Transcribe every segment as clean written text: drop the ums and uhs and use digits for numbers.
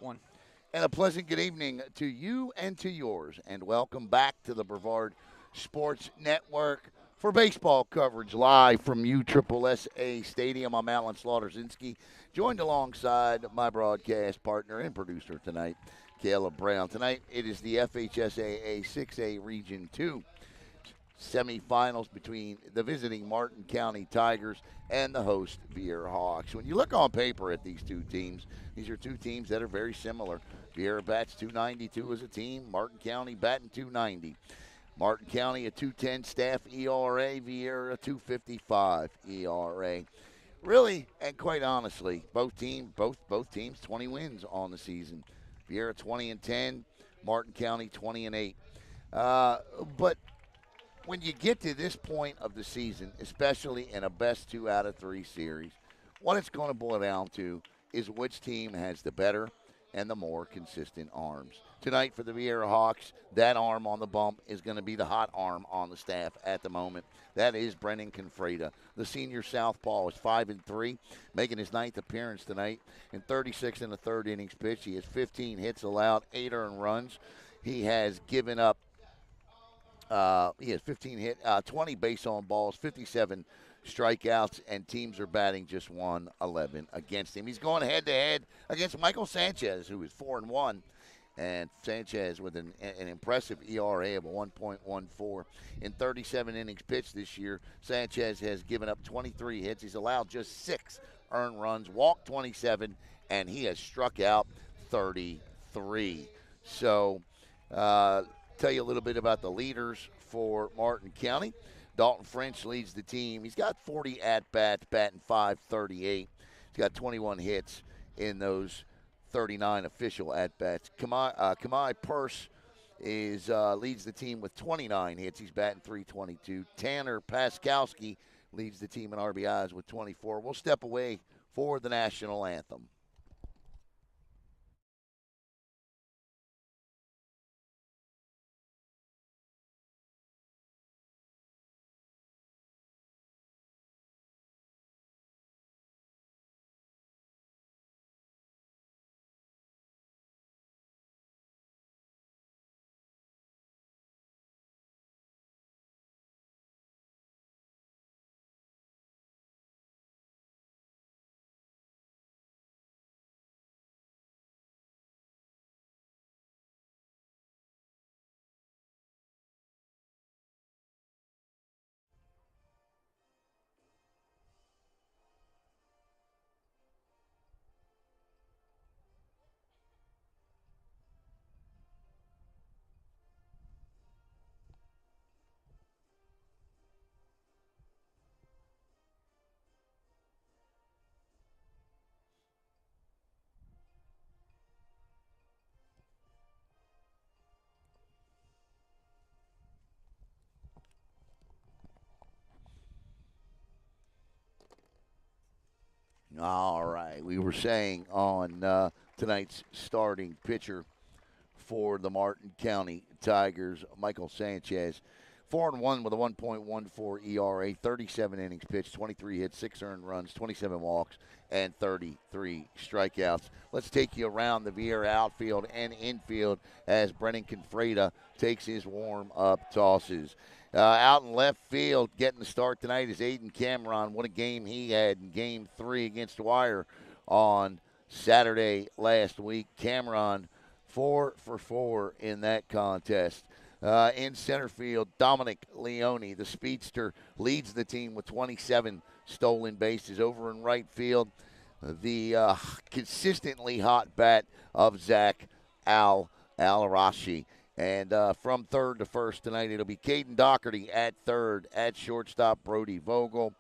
One. And a pleasant good evening to you and to yours. And welcome back to the Brevard Sports Network for baseball coverage live from USSSA Stadium. I'm Alan Slaughterzinski, joined alongside my broadcast partner and producer tonight, Caleb Brown. Tonight it is the FHSAA 6A Region 2 semifinals between the visiting Martin County Tigers and the host Viera Hawks. When you look on paper at these two teams, these are two teams that are very similar. Viera bats 292 as a team, Martin County batting 290. Martin County a 210 staff ERA, Viera a 255 ERA. Really, and quite honestly, both teams 20 wins on the season. Viera 20-10, Martin County 20-8. But when you get to this point of the season, especially in a best 2 out of 3 series, what it's going to boil down to is which team has the better and the more consistent arms. Tonight for the Viera Hawks, that arm on the bump is going to be the hot arm on the staff at the moment. That is Brennan Confreda. The senior southpaw is 5-3, making his 9th appearance tonight in 36 and a third innings pitched. He has 15 hits allowed, 8 earned runs. He has given up he has 15 hit, 20 base on balls, 57 strikeouts, and teams are batting just 111 against him. He's going head-to-head against Michael Sanchez, who is 4-1, and Sanchez with an impressive ERA of a 1.14 in 37 innings pitched this year. Sanchez has given up 23 hits. He's allowed just 6 earned runs, walked 27, and he has struck out 33. So, tell you a little bit about the leaders for Martin County. Dalton French leads the team. He's got 40 at-bats, batting .538. He's got 21 hits in those 39 official at-bats. Kamai Purse leads the team with 29 hits. He's batting .322. Tanner Paskowski leads the team in RBIs with 24. We'll step away for the national anthem. All right. We were saying on tonight's starting pitcher for the Martin County Tigers, Michael Sanchez, 4-1 with a 1.14 ERA, 37 innings pitched, 23 hits, 6 earned runs, 27 walks, and 33 strikeouts. Let's take you around the Viera outfield and infield as Brennan Confreda takes his warm-up tosses. Out in left field, getting the start tonight is Aiden Cameron. What a game he had in Game 3 against Dwyer on Saturday last week. Cameron 4 for 4 in that contest. In center field, Dominic Leone, the speedster, leads the team with 27 stolen bases. Over in right field, the consistently hot bat of Zach Al-Arashi. And from third to first tonight, it'll be Caden Doherty at third, at shortstop, Brody Vogel.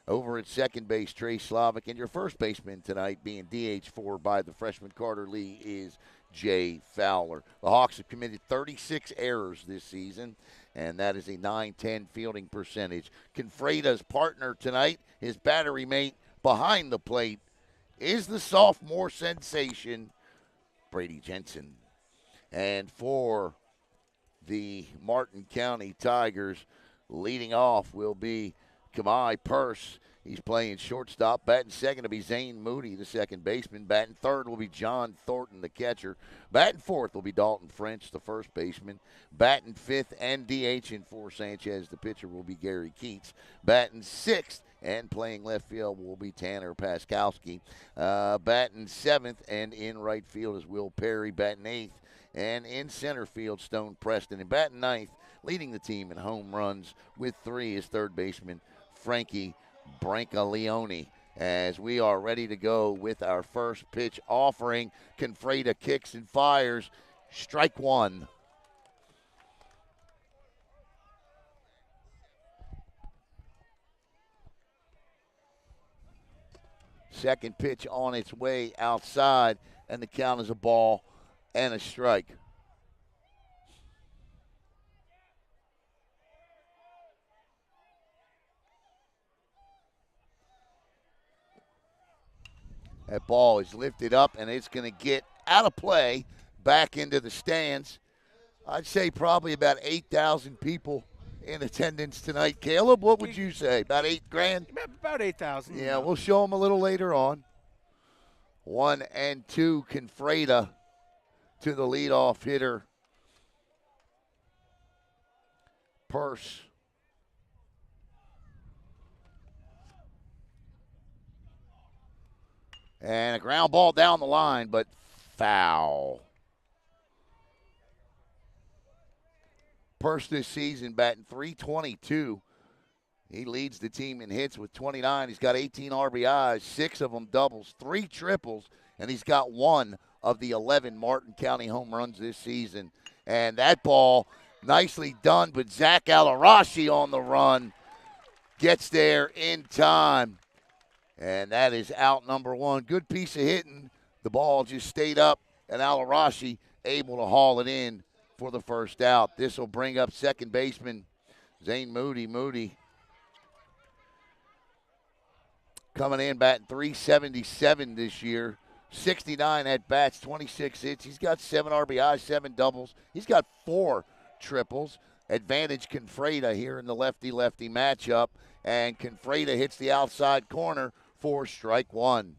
Over at second base, Trey Slavic. And your first baseman tonight, being DH4 by the freshman Carter Lee, is Jay Fowler. The Hawks have committed 36 errors this season, and that is a .910 fielding percentage. Confreda's partner tonight, his battery mate behind the plate, is the sophomore sensation, Brady Jensen. And for the Martin County Tigers, leading off will be Kamai Purse. He's playing shortstop. Batting second will be Zane Moody, the second baseman. Batting third will be John Thornton, the catcher. Batting fourth will be Dalton French, the first baseman. Batting fifth and DHing for Sanchez, the pitcher, will be Gary Keats. Batting sixth and playing left field will be Tanner Paskowski. Batting seventh and in right field is Will Perry. Batting eighth and in center field, Stone Preston. And batting ninth, leading the team in home runs with 3, is third baseman Frankie Brancaleone. As we are ready to go with our first pitch offering, Confreda kicks and fires. Strike one. Second pitch on its way outside, and the count is a ball and a strike. That ball is lifted up, and it's going to get out of play back into the stands. I'd say probably about 8,000 people in attendance tonight. Caleb, what would you say? About 8 grand? About 8,000. Yeah, we'll show them a little later on. 1 and 2, Confreda to the leadoff hitter, Purse. And a ground ball down the line, but foul. Purse this season batting .322. He leads the team in hits with 29. He's got 18 RBIs, 6 of them doubles, 3 triples, and he's got 1 of the 11 Martin County home runs this season. And that ball, nicely done, but Zach Alarashi on the run gets there in time. And that is out number 1. Good piece of hitting. The ball just stayed up, and Alarashi able to haul it in for the first out. This will bring up second baseman Zane Moody. Moody coming in batting .377 this year. 69 at-bats, 26 hits. He's got 7 RBIs, 7 doubles. He's got 4 triples. Advantage Confreda here in the lefty-lefty matchup. And Confreda hits the outside corner for strike 1.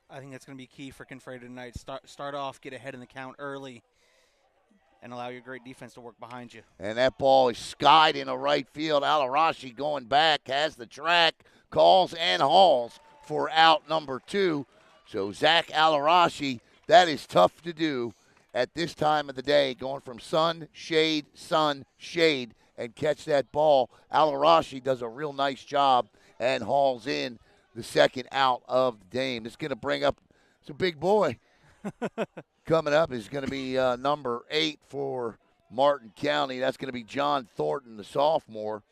I think that's going to be key for Confreda tonight. Start off, get ahead in the count early, and allow your great defense to work behind you. And that ball is skied into right field. Alarashi going back, has the track, calls and hauls for out number 2. So Zach Alarashi, that is tough to do at this time of the day, going from sun, shade, and catch that ball. Alarashi does a real nice job and hauls in the second out of the game. It's going to bring up, it's a big boy. Coming up is going to be number 8 for Martin County. That's going to be John Thornton, the sophomore.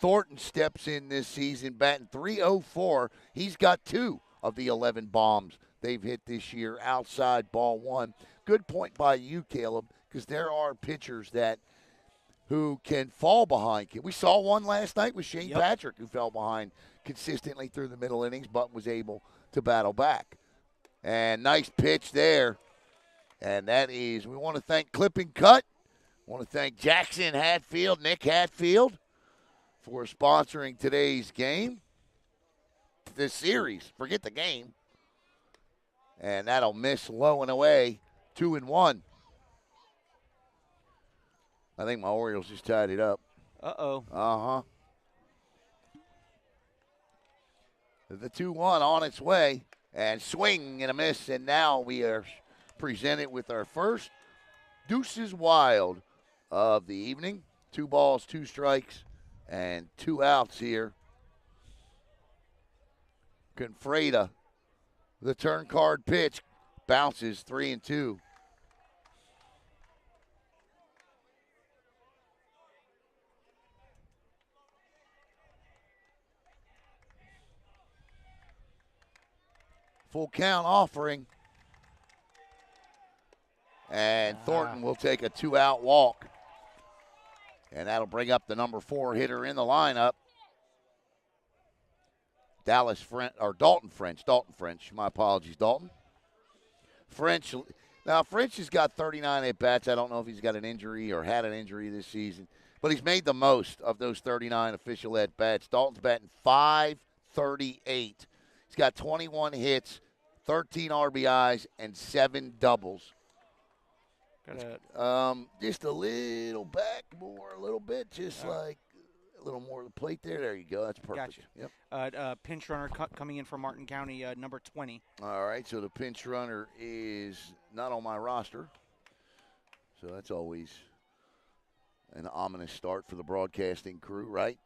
Thornton steps in this season, batting .304. He's got 2 of the 11 bombs they've hit this year, outside ball 1. Good point by you, Caleb, because there are pitchers who can fall behind. We saw one last night with Shane Patrick, who fell behind consistently through the middle innings, but was able to battle back. And nice pitch there. And that is, we want to thank Clip and Cut. Want to thank Jackson Hatfield, Nick Hatfield, for sponsoring today's game. This series, forget the game. And that'll miss low and away, 2-1. I think my Orioles just tied it up. Uh-oh. Uh-huh. The 2-1 on its way, and swing and a miss, and now we are presented with our first Deuces Wild of the evening. 2 balls, 2 strikes, and 2 outs here. Confreda, the turn card pitch, bounces 3-2. Full count offering. And Thornton will take a 2-out walk. And that'll bring up the number 4 hitter in the lineup. Dalton French. My apologies, Dalton. French. Now, French has got 39 at-bats. I don't know if he's got an injury or had an injury this season. But he's made the most of those 39 official at-bats. Dalton's batting 38. He's got 21 hits, 13 RBIs, and 7 doubles. Just a little back more, a little bit, just like a little more of the plate there. There you go. That's perfect. Gotcha. Yep. Pinch runner coming in from Martin County, number 20. All right, so the pinch runner is not on my roster. So that's always an ominous start for the broadcasting crew, right?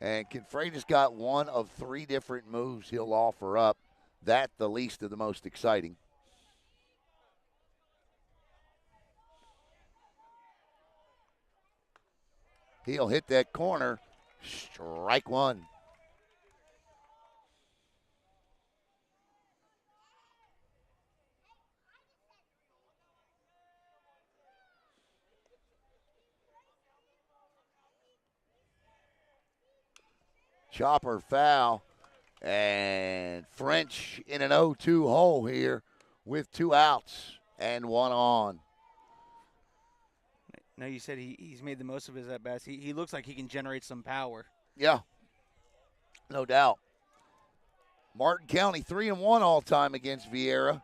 And Confreitas got one of 3 different moves he'll offer up. That the least of the most exciting. He'll hit that corner. Strike one. Chopper foul. And French in an 0-2 hole here with 2 outs and 1 on. Now, you said he's made the most of his at-bats. He looks like he can generate some power. Yeah, no doubt. Martin County 3-1 all-time against Viera.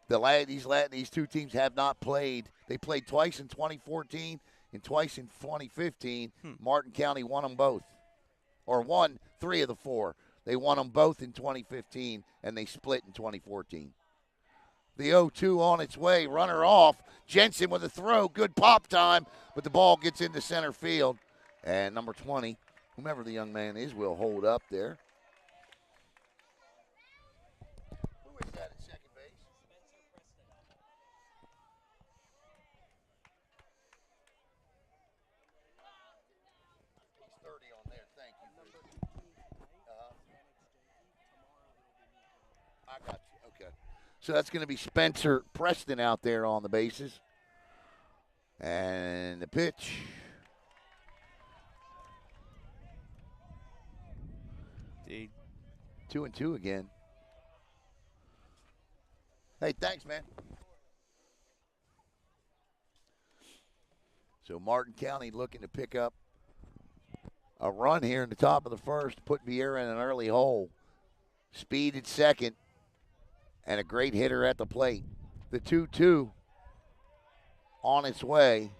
These 2 teams have not played. They played twice in 2014 and twice in 2015. Martin County won them both, or won 3 of the 4. They won them both in 2015, and they split in 2014. The 0-2 on its way. Runner off. Jensen with a throw. Good pop time, but the ball gets into center field. And number 20, whomever the young man is, will hold up there. Who is that at second base? He's 30 on there. Thank you. I got you. Okay. So that's going to be Spencer Preston out there on the bases. And the pitch. Dude. 2-2 again. Hey, thanks, man. So Martin County looking to pick up a run here in the top of the first, put Viera in an early hole. Speed at second, and a great hitter at the plate. The 2-2 on its way,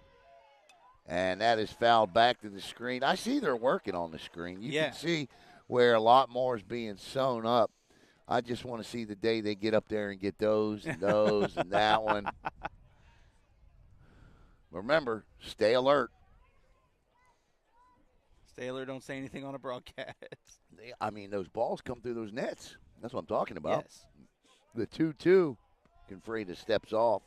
and that is fouled back to the screen. I see they're working on the screen. You can see where a lot more is being sewn up. I just want to see the day they get up there and get those and those and that one. Remember, stay alert. Stay alert, don't say anything on a broadcast. I mean, those balls come through those nets. That's what I'm talking about. Yes. The 2-2, Confreitas steps off.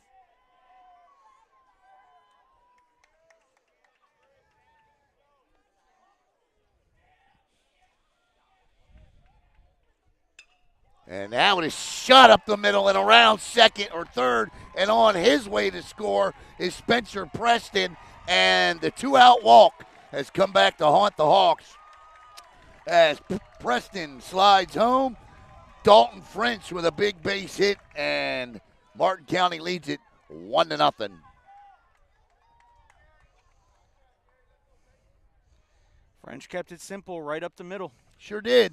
And now it is shot up the middle and around second or third. And on his way to score is Spencer Preston. And the 2-out walk has come back to haunt the Hawks. As Preston slides home, Dalton French with a big base hit. And Martin County leads it 1-0. French kept it simple right up the middle. Sure did.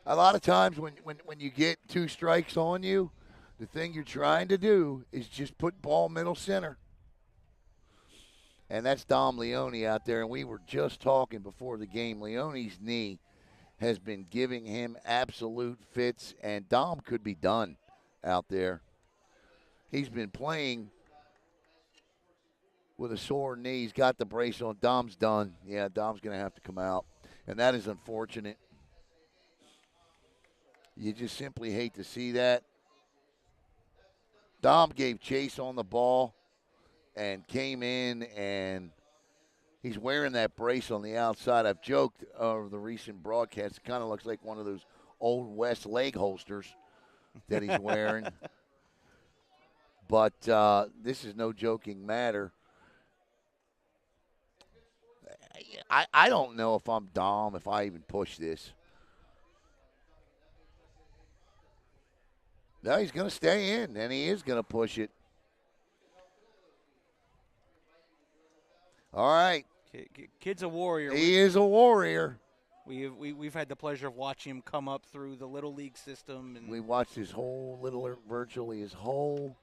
A lot of times when you get 2 strikes on you, the thing you're trying to do is just put ball middle center. And that's Dom Leone out there. And we were just talking before the game. Leone's knee has been giving him absolute fits, and Dom could be done out there. He's been playing with a sore knee. He's got the brace on. Dom's done. Yeah, Dom's going to have to come out. And that is unfortunate. You just simply hate to see that. Dom gave chase on the ball and came in, and he's wearing that brace on the outside. I've joked over the recent broadcast. It kind of looks like one of those Old West leg holsters that he's wearing. But this is no joking matter. I don't know if I'm Dom, if I even push this. No, he's going to stay in, and he is going to push it. All right. Kid's a warrior. He is a warrior. We've had the pleasure of watching him come up through the little league system, and We watched his whole virtually his whole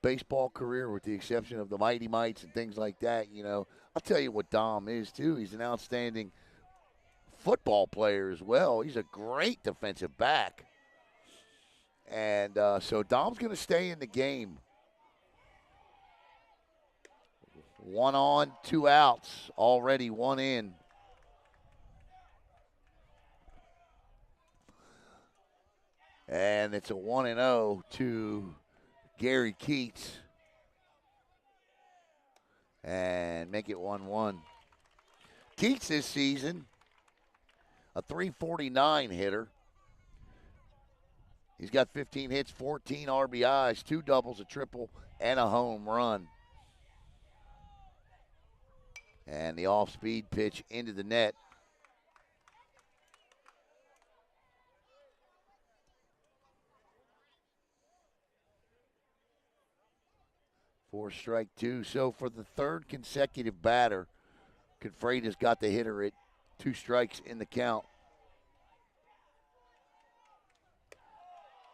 baseball career, with the exception of the Mighty Mites and things like that. I'll tell you what Dom is too. He's an outstanding football player as well. He's a great defensive back, and so Dom's going to stay in the game. 1 on, 2 outs, already 1 in. And it's a 1-0 to Gary Keats. And make it 1-1. Keats this season, a .349 hitter. He's got 15 hits, 14 RBIs, 2 doubles, a triple, and a home run. And the off-speed pitch into the net. For strike 2. So for the 3rd consecutive batter, Confreida's got the hitter at 2 strikes in the count.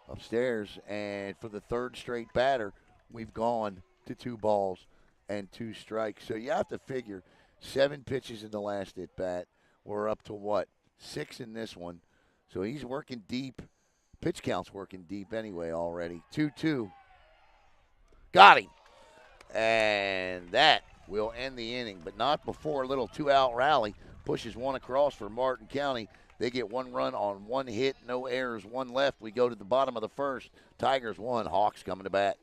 Upstairs, and for the 3rd straight batter, we've gone to 2 balls and 2 strikes. So you have to figure 7 pitches in the last at bat. We're up to what? 6 in this one. So he's working deep. Pitch count's working deep anyway already. 2-2. Got him. And that will end the inning, but not before a little 2-out rally pushes 1 across for Martin County. They get 1 run on 1 hit, no errors, 1 left. We go to the bottom of the 1st. Tigers 1, Hawks coming to bat.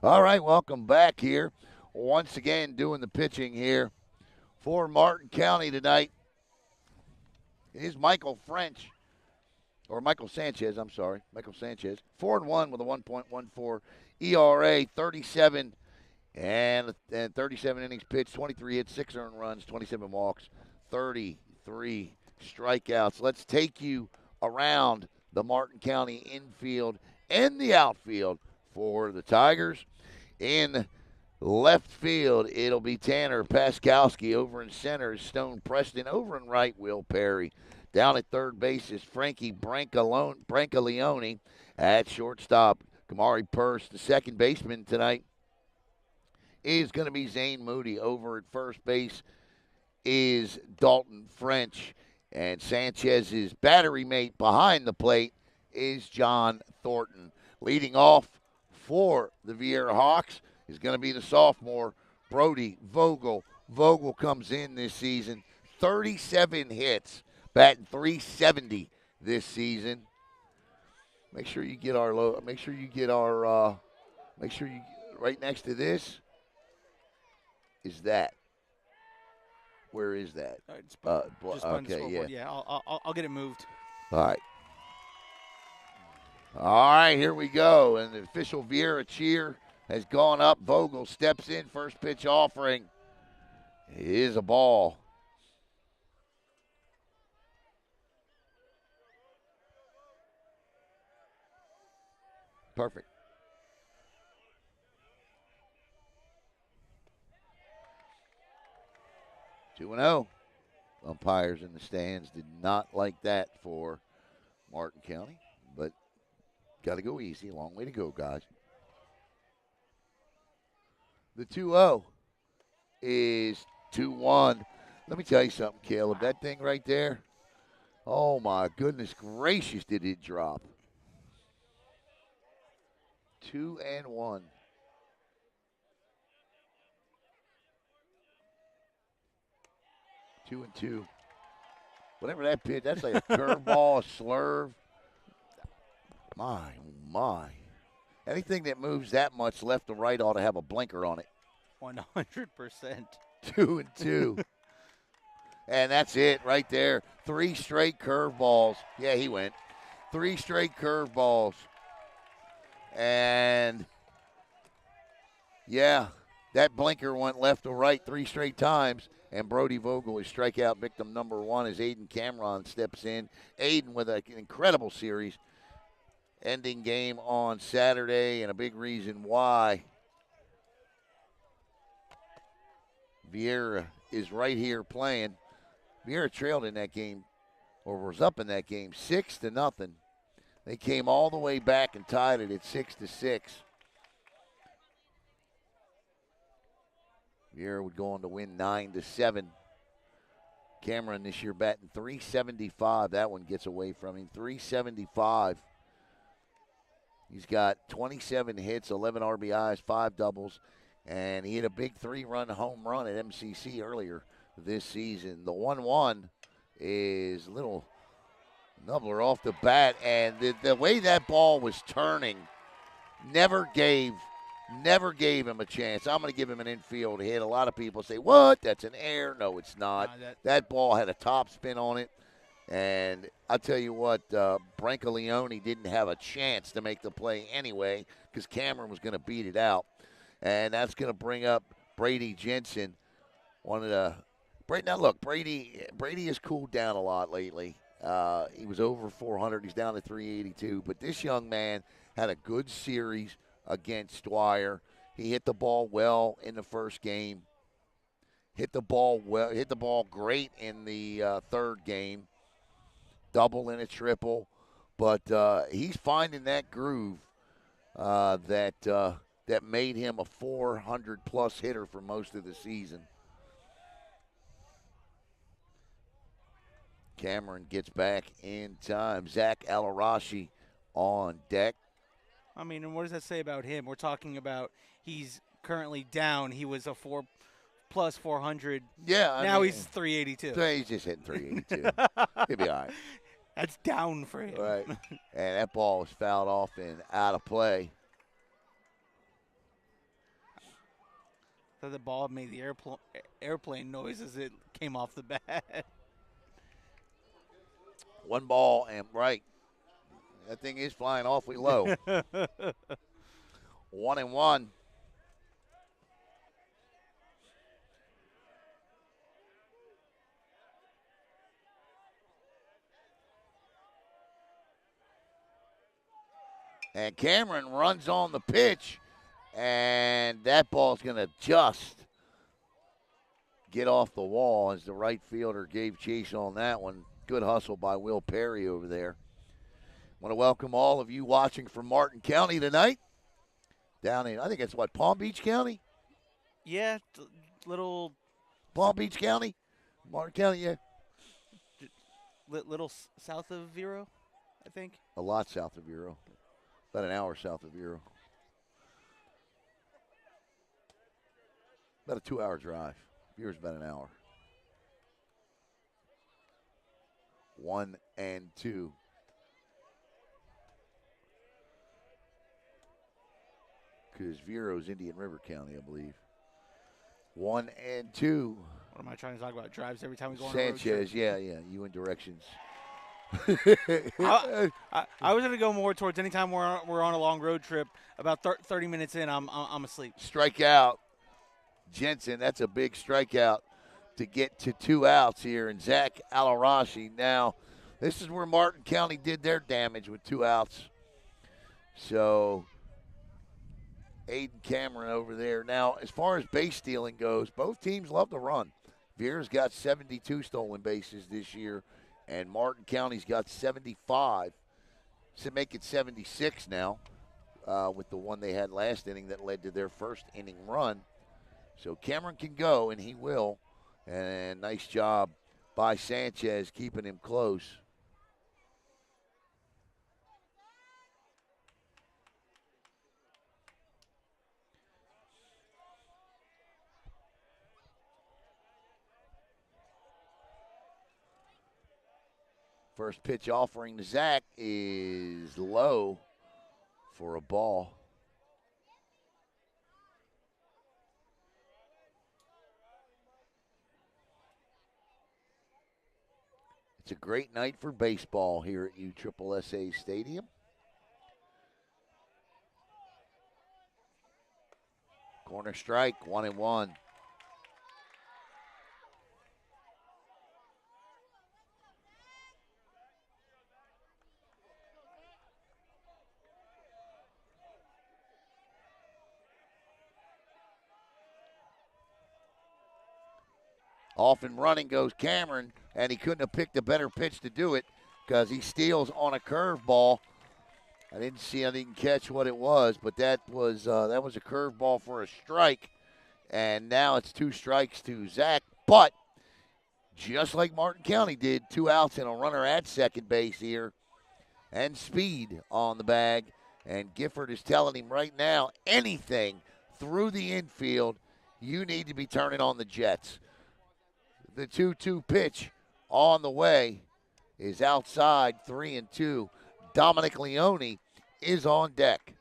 All right, welcome back here. Once again, doing the pitching here for Martin County tonight is Michael Sanchez, I'm sorry. Michael Sanchez, 4-1 with a 1.14 ERA, 37 and 37 innings pitched, 23 hits, 6 earned runs, 27 walks, 33 strikeouts. Let's take you around the Martin County infield and the outfield for the Tigers. In left field, it'll be Tanner Paskowski. Over in center is Stone Preston. Over in right, Will Perry. Down at third base is Frankie Brancaleone. At shortstop, Kamari Purse. The second baseman tonight is going to be Zane Moody. Over at first base is Dalton French. And Sanchez's battery mate behind the plate is John Thornton. Leading off for the Viera Hawks is going to be the sophomore, Brody Vogel. Vogel comes in this season, 37 hits, batting .370 this season. Make sure you get our right next to this is that. Where is that? Just okay, yeah. Yeah, I'll get it moved. All right. All right, here we go. And the official Viera cheer has gone up. Vogel steps in. First pitch offering is a ball. Perfect. 2-0. Umpires in the stands did not like that for Martin County, but got to go easy. A long way to go, guys. The 2-0 is 2-1. Let me tell you something, Caleb. That thing right there, oh my goodness gracious, did it drop. 2-1. Two and two. Whatever that pitch, that's like a curveball, a slurve. My, oh my. Anything that moves that much left to right ought to have a blinker on it. 100%. 2-2. And that's it right there. 3 straight curveballs. Yeah, he went. 3 straight curveballs. And, yeah, that blinker went left to right 3 straight times. And Brody Vogel is strikeout victim number 1 as Aiden Cameron steps in. Aiden with an incredible series. Ending game on Saturday, and a big reason why Viera is right here playing. Viera trailed in that game, or was up in that game, 6-0. They came all the way back and tied it at 6-6. Viera would go on to win 9-7. Cameron this year batting .375. That one gets away from him. .375. He's got 27 hits, 11 RBIs, 5 doubles, and he hit a big 3-run home run at MCC earlier this season. The 1-1 is a little nubbler off the bat, and the way that ball was turning never gave him a chance. I'm going to give him an infield hit. A lot of people say, what? That's an error. No, it's not. That ball had a top spin on it. And I'll tell you what, Brancaleone didn't have a chance to make the play anyway because Cameron was going to beat it out. And that's going to bring up Brady Jensen. Now, look, Brady has cooled down a lot lately. He was over 400. He's down to 382. But this young man had a good series against Dwyer. He hit the ball well in the first game. Hit the ball great in the third game. Double and a triple. But he's finding that groove that made him a 400-plus hitter for most of the season. Cameron gets back in time. Zach Alarashi on deck. I mean, and what does that say about him? We're talking about he's currently down. He was a 4+ 400. Yeah. Now he's 382. He's just hitting 382. He'll be all right. That's down for him. Right. And that ball was fouled off and out of play. So the ball made the airplane noise as it came off the bat. 1 ball and right. That thing is flying awfully low. 1-1. And Cameron runs on the pitch, and that ball's going to just get off the wall as the right fielder gave chase on that one. Good hustle by Will Perry over there. Want to welcome all of you watching from Martin County tonight. Down in, I think it's what, Palm Beach County? Yeah, little. Palm Beach County? Martin County, yeah. Little south of Vero, I think. A lot south of Vero. About an hour south of Vero. About a 2-hour drive. Vero's about an hour. 1-2. Because Vero's Indian River County, I believe. 1-2. What am I trying to talk about? Drives every time we go on a road trip. Sanchez, yeah. You in directions. I was going to go more towards anytime we're on a long road trip. About 30 minutes in, I'm asleep. Strikeout. Jensen, that's a big strikeout to get to 2 outs here. And Zach Alarashi now, this is where Martin County did their damage with 2 outs. So Aiden Cameron over there. Now, as far as base stealing goes, both teams love to run. Viera's got 72 stolen bases this year, and Martin County's got 75. So make it 76 now with the one they had last inning that led to their first inning run. So Cameron can go, and he will. And nice job by Sanchez keeping him close. First pitch offering to Zach is low for a ball. It's a great night for baseball here at USSSA Stadium. Corner strike, 1-1. Off and running goes Cameron, and he couldn't have picked a better pitch to do it because he steals on a curveball. I didn't catch what it was, but that was a curveball for a strike, and now it's 2 strikes to Zach. But just like Martin County did, 2 outs and a runner at second base here, and speed on the bag. And Gifford is telling him right now, anything through the infield, you need to be turning on the jets. The 2-2 pitch on the way is outside, 3-2. Dominic Leone is on deck.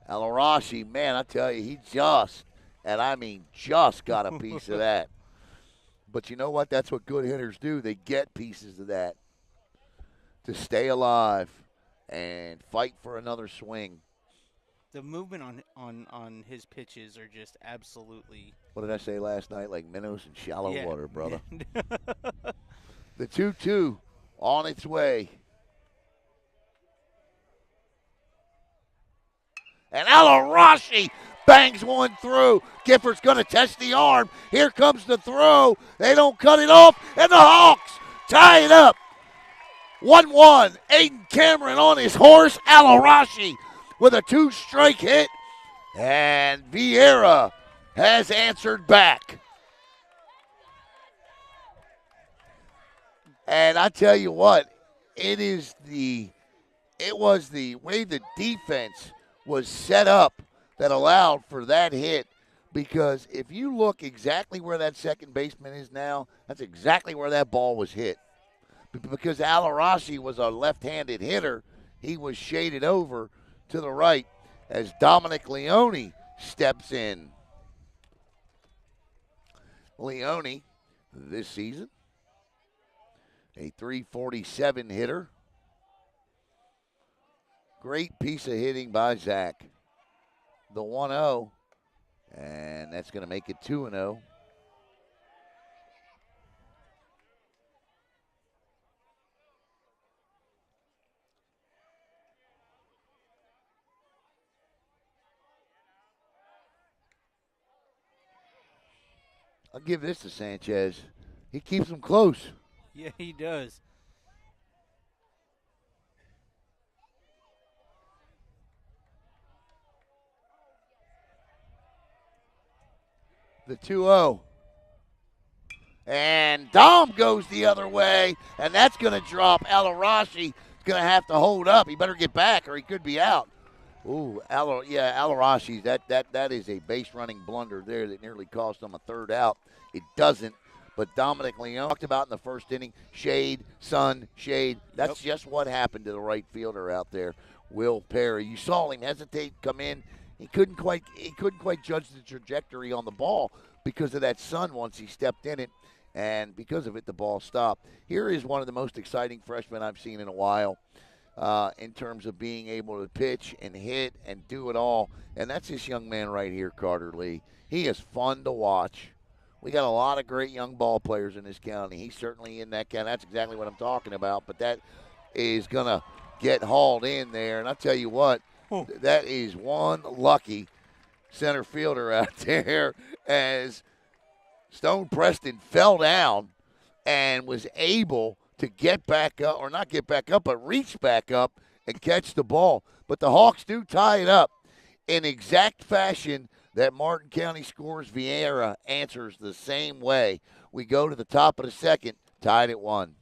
Alarashi, man, I tell you, he just, and I mean just got a piece of that. But you know what? That's what good hitters do. They get pieces of that to stay alive and fight for another swing. The movement on his pitches are just absolutely. What did I say last night? Like minnows in shallow water, brother. Yeah. The 2-2 on its way. And Alarashi bangs one through. Gifford's going to test the arm. Here comes the throw. They don't cut it off, and the Hawks tie it up. 1-1. Aiden Cameron on his horse. Alarashi with a 2-strike hit. And Viera has answered back. And I tell you what, it was the way the defense was set up that allowed for that hit, because if you look exactly where that second baseman is now, that's exactly where that ball was hit. Because Alarashi was a left-handed hitter, he was shaded over to the right as Dominic Leone steps in. Leone, this season, a .347 hitter. Great piece of hitting by Zach. The 1-0, and that's going to make it 2-0. I'll give this to Sanchez. He keeps them close. Yeah, he does. The 2-0. And Dom goes the other way, and that's going to drop. Alarashi going to have to hold up. He better get back or he could be out. Ooh, Alarashi, that is a base running blunder there that nearly cost him a third out. It doesn't, but Dominic Leone talked about in the first inning, shade, sun, shade. That's just what happened to the right fielder out there, Will Perry. You saw him hesitate, come in. He couldn't quite judge the trajectory on the ball because of that sun once he stepped in it, and because of it, the ball stopped. Here is one of the most exciting freshmen I've seen in a while in terms of being able to pitch and hit and do it all, and that's this young man right here, Carter Lee. He is fun to watch. We got a lot of great young ball players in this county. He's certainly in that county. That's exactly what I'm talking about, but that is going to get hauled in there, and I'll tell you what, Oh, That is one lucky center fielder out there as Stone Preston fell down and was able to get back up, or not get back up, but reach back up and catch the ball. But the Hawks do tie it up in exact fashion that Martin County scores. Viera answers the same way. We go to the top of the second, tied at 1.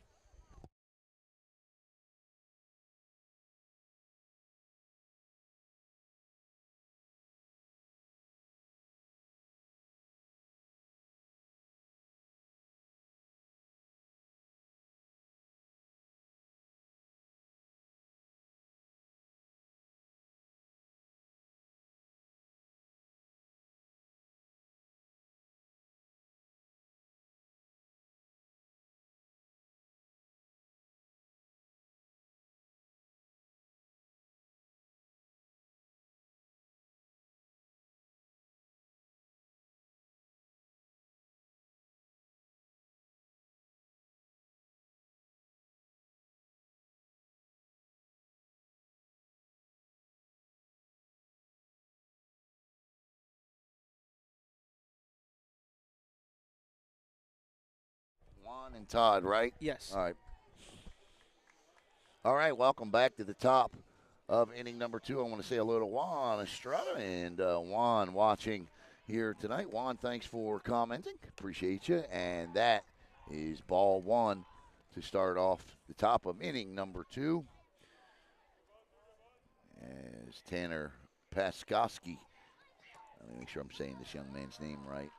Juan and Todd, right? yes. All right. All right, welcome back to the top of inning number 2. I want to say hello to Juan Estrada and Juan watching here tonight. Juan, thanks for commenting. Appreciate you. And that is ball 1 to start off the top of inning number 2. As Tanner Paskoski, let me make sure I'm saying this young man's name right.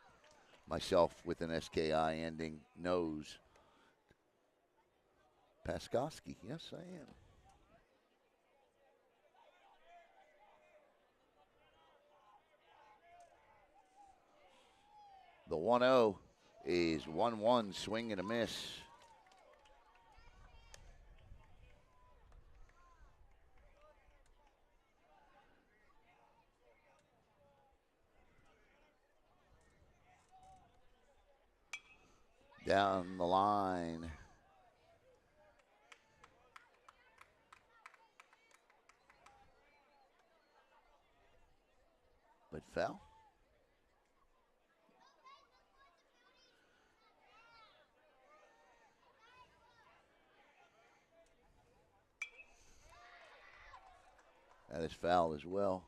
Myself with an SKI ending knows. Paskoski, yes, I am. The 1-0 is 1-1, swing and a miss. Down the line. But foul. That is foul as well.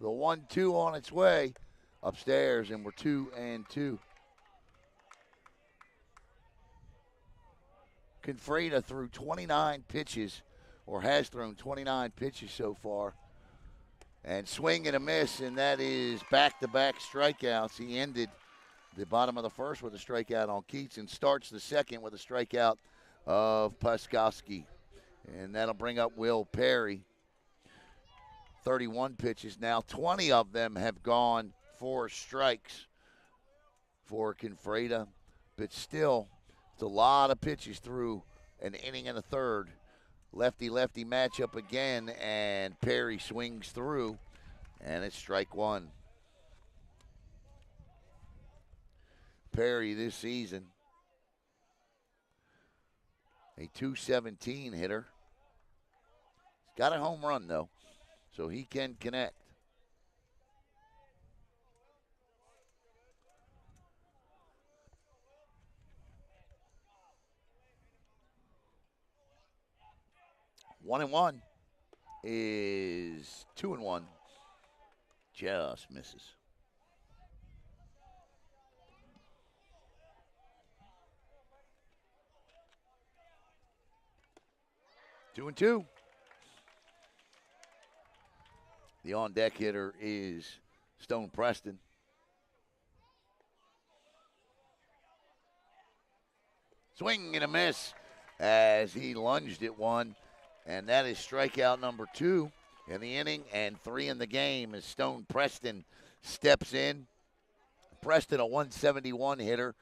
The 1-2 on its way upstairs, and we're 2-2. Confreda threw 29 pitches, or has thrown 29 pitches so far. And swing and a miss, and that is back-to-back strikeouts. He ended the bottom of the first with a strikeout on Keats and starts the second with a strikeout of Paskoski. And that'll bring up Will Perry. 31 pitches now. 20 of them have gone for strikes for Confreda. But still, it's a lot of pitches through an inning and a third. Lefty-lefty matchup again, and Perry swings through, and it's strike 1. Perry this season, a .217 hitter. He's got a home run, though, so he can connect. One and one is 2-1. Just misses. Two and two. The on-deck hitter is Stone Preston. Swing and a miss as he lunged at one. And that is strikeout number 2 in the inning and 3 in the game as Stone Preston steps in. Preston, a 171 hitter.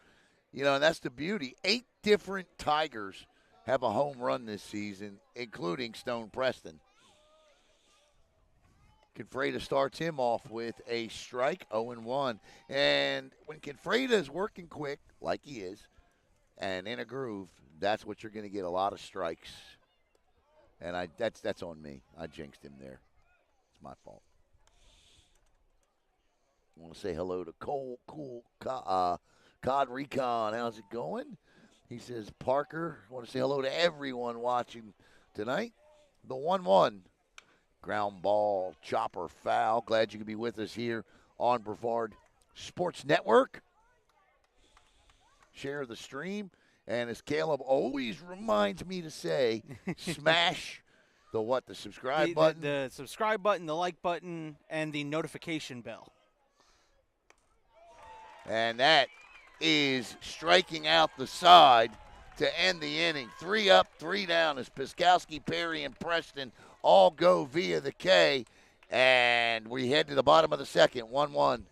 You know, and that's the beauty. 8 different Tigers have a home run this season, including Stone Preston. Confreda starts him off with a strike, 0-1. And when Confreda is working quick, like he is, and in a groove, that's what you're going to get, a lot of strikes. And that's on me. I jinxed him there. It's my fault. I want to say hello to Cod Recon. How's it going? He says, Parker, I want to say hello to everyone watching tonight. The 1-1. Ground ball, chopper foul. Glad you could be with us here on Brevard Sports Network. Share the stream. And as Caleb always reminds me to say, smash the subscribe button? The subscribe button, the like button, and the notification bell. And that is striking out the side to end the inning. 3 up, 3 down as Piskowski, Perry, and Preston all go via the K. And we head to the bottom of the second, 1-1.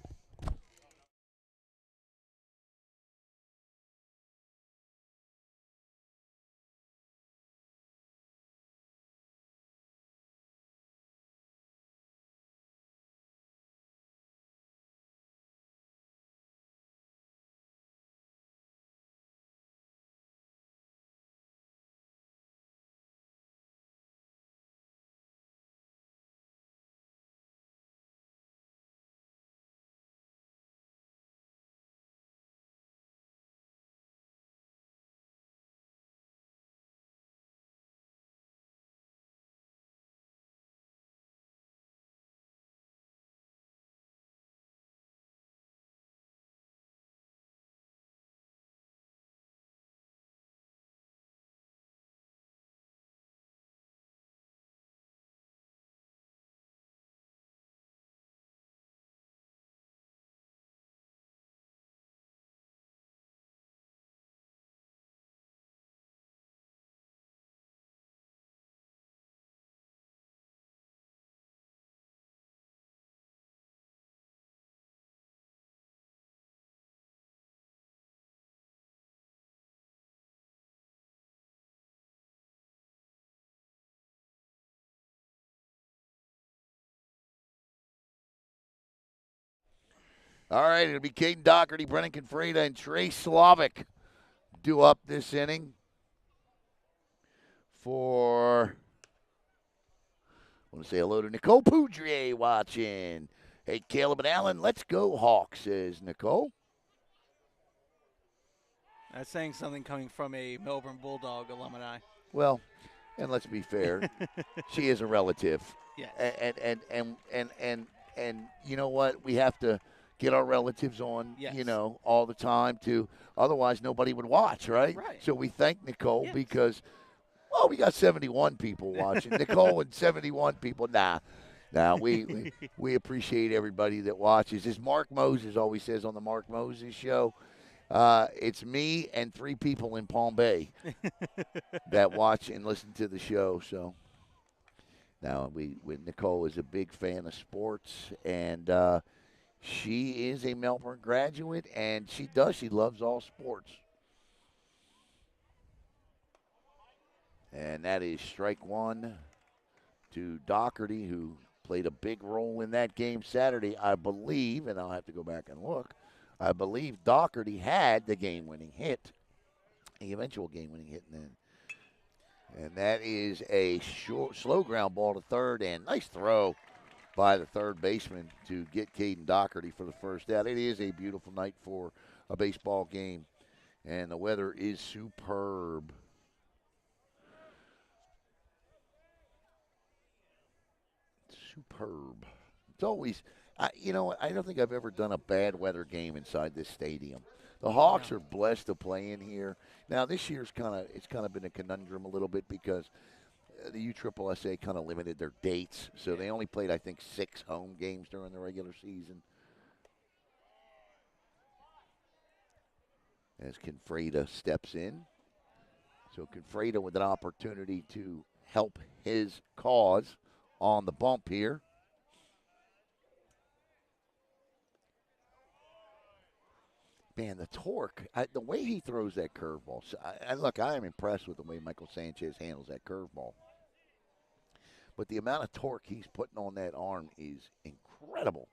All right, it'll be Caden Doherty, Brennan Confreda, and Trey Slavic due up this inning for, I want to say hello to Nicole Poudrier watching. Hey, Caleb and Allen, let's go Hawks, says Nicole. That's saying something coming from a Melbourne Bulldog alumni. Well, and let's be fair, she is a relative. Yes. And you know what? We have to get our relatives on, Yes. All the time to, otherwise nobody would watch, right? Right. So we thank Nicole Yes. because, well, we got 71 people watching. Nicole and 71 people. Nah, we appreciate everybody that watches. As Mark Moses always says on the Mark Moses Show, it's me and 3 people in Palm Bay that watch and listen to the show. So now Nicole is a big fan of sports, and she is a Melbourne graduate, and she loves all sports. And that is strike 1 to Doherty, who played a big role in that game Saturday, I believe, and I'll have to go back and look. I believe Doherty had the game-winning hit, the eventual game-winning hit, and that is a slow ground ball to third, and nice throw by the third baseman to get Caden Doherty for the first out. It is a beautiful night for a baseball game, and the weather is superb. Superb. It's always, I don't think I've ever done a bad weather game inside this stadium. The Hawks are blessed to play in here. Now this year's it's kind of been a conundrum a little bit because the USSSA kind of limited their dates, so they only played I think 6 home games during the regular season. As Confreda steps in, so Confreda with an opportunity to help his cause on the bump here. man, the torque, the way he throws that curveball. So look, I am impressed with the way Michael Sanchez handles that curveball. But the amount of torque he's putting on that arm is incredible.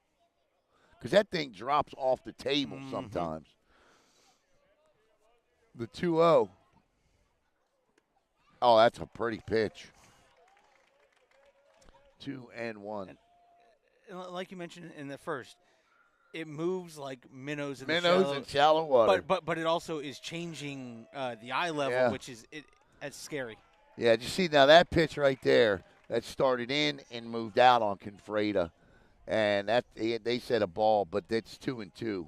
Because that thing drops off the table sometimes. The 2-0. Oh, that's a pretty pitch. 2-1. And like you mentioned in the first, it moves like minnows in Minnows in shallow water. But it also is changing the eye level, Yeah. which is it's scary. Yeah, did you see now that pitch right there that started in and moved out on Confreda, and that they said a ball, but it's 2-2.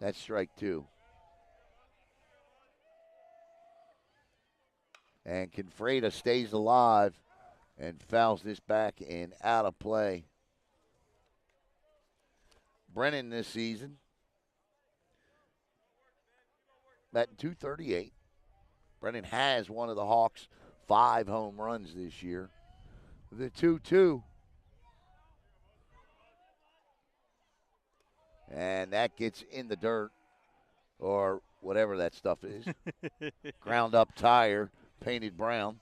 That's strike two. And Confreda stays alive and fouls this back and out of play. Brennan this season batting .238. Brennan has one of the Hawks' 5 home runs this year. The 2-2. And that gets in the dirt or whatever that stuff is. Ground up tire, painted brown.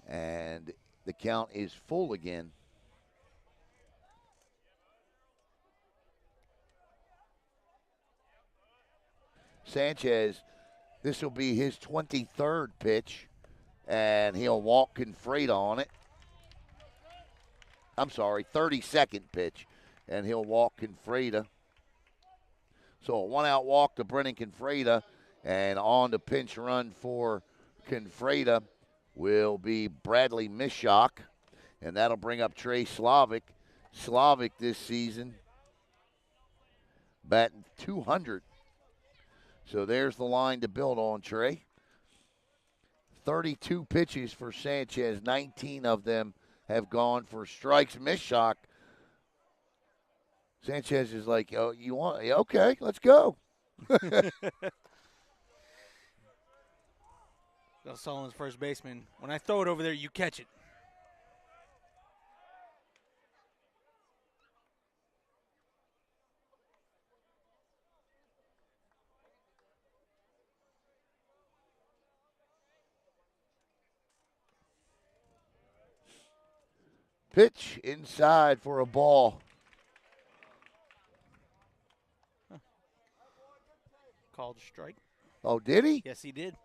And the count is full again. Sanchez, this will be his 23rd pitch, and he'll walk Confreda on it. I'm sorry, 32nd pitch, and he'll walk Confreda. So a one-out walk to Brennan Confreda, and on the pinch run for Confreda will be Bradley Mishok, and that'll bring up Trey Slavic. Slavic this season batting .200. So there's the line to build on, Trey. 32 pitches for Sanchez. 19 of them have gone for strikes. Mishok. Sanchez is like, oh, you want? Okay, let's go. Sullivan's first baseman. When I throw it over there, you catch it. Pitch inside for a ball. Called a strike. Oh, did he? Yes, he did.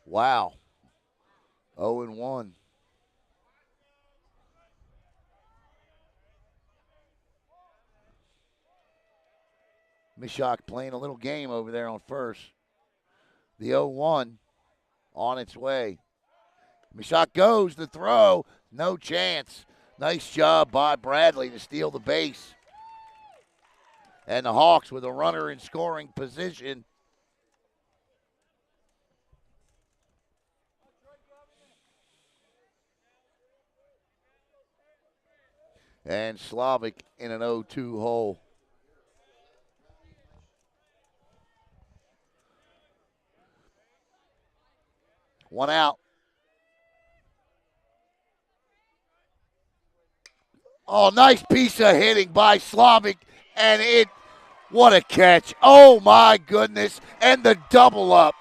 Wow. 0-1. Mishok playing a little game over there on first. The 0-1 on its way. Mishok goes, the throw, no chance. Nice job by Bradley to steal the base. And the Hawks with a runner in scoring position. And Slavic in an 0-2 hole. One out. Oh, nice piece of hitting by Slavic. And what a catch. Oh, my goodness. And the double up.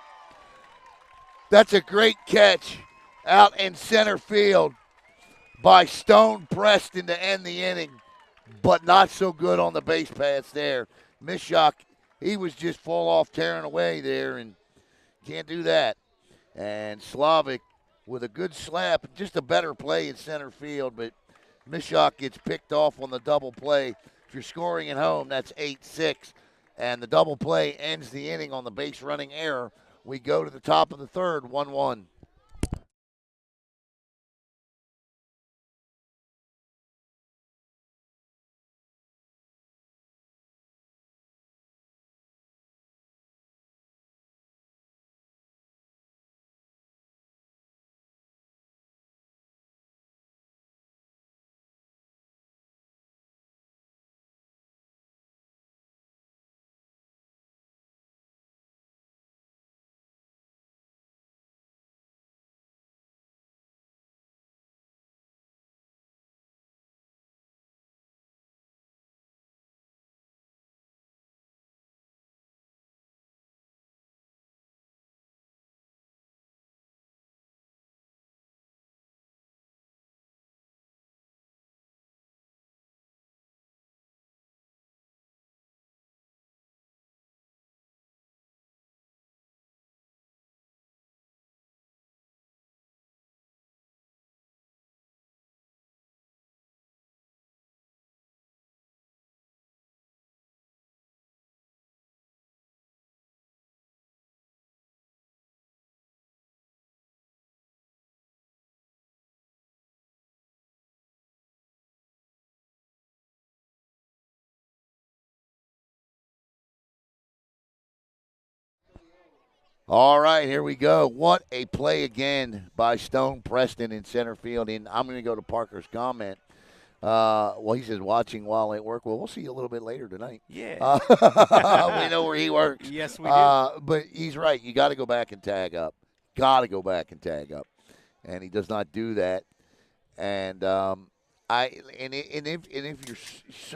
That's a great catch out in center field by Stone Preston to end the inning, but not so good on the base paths there. Mishok, he was just full off tearing away there, and can't do that. And Slavic with a good slap, just a better play in center field, but Mishok gets picked off on the double play. If you're scoring at home, that's 8-6, and the double play ends the inning on the base running error. We go to the top of the third, 1-1. All right, here we go. What a play again by Stone Preston in center field. And I'm going to go to Parker's comment. Well, he says watching while at work. Well, we'll see you a little bit later tonight. Yeah. We know where he works. Yes, we do. But he's right. You got to go back and tag up. Got to go back and tag up. And he does not do that. And if you're,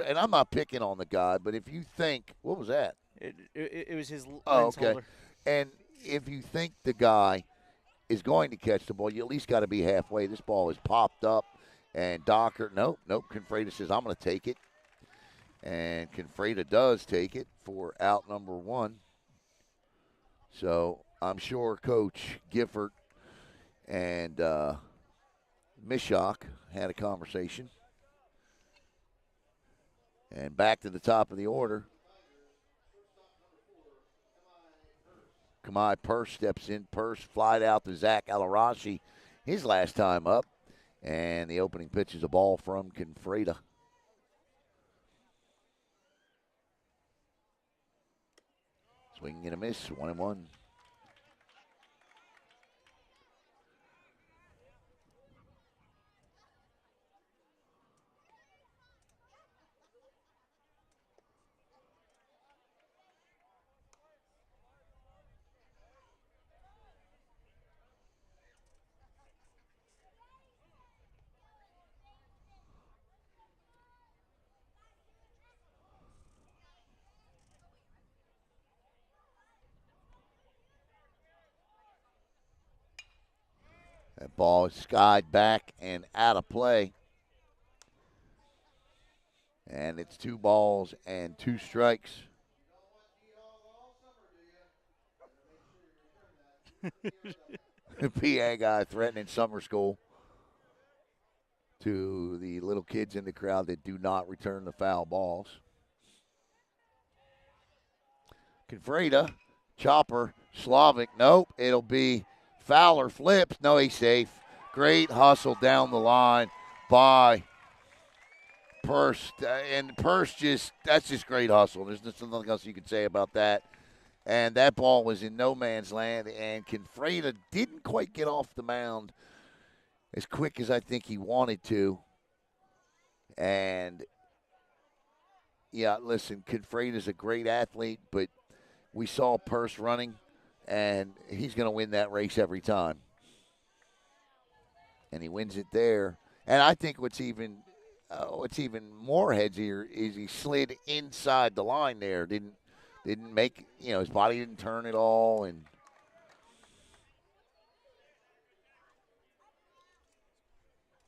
and I'm not picking on the guy, but if you think, what was that? It was his Oh, lens okay. holder. And if you think the guy is going to catch the ball, you at least got to be halfway. This ball is popped up, and Docker, nope. Confreda says, I'm going to take it. And Confreda does take it for out number one. So I'm sure Coach Gifford and Mishak had a conversation. And back to the top of the order. Kamai Purse steps in. Purse flied out to Zach Alarashi his last time up. And the opening pitch is a ball from Confreda. Swing and a miss, 1-1. That ball is skied back and out of play. And it's 2 balls and 2 strikes. PA guy threatening summer school to the little kids in the crowd that do not return the foul balls. Confreda, chopper, Slavic, nope, it'll be Fowler flips. No, he's safe. Great hustle down the line by Purse. And Purse that's just great hustle. There's nothing else you can say about that. And that ball was in no man's land. And Confreda didn't quite get off the mound as quick as I think he wanted to. And, yeah, listen, Confreda's a great athlete, but we saw Purse running. And he's going to win that race every time. And he wins it there. And I think what's even more heads here is he slid inside the line there. Didn't make, his body didn't turn at all. And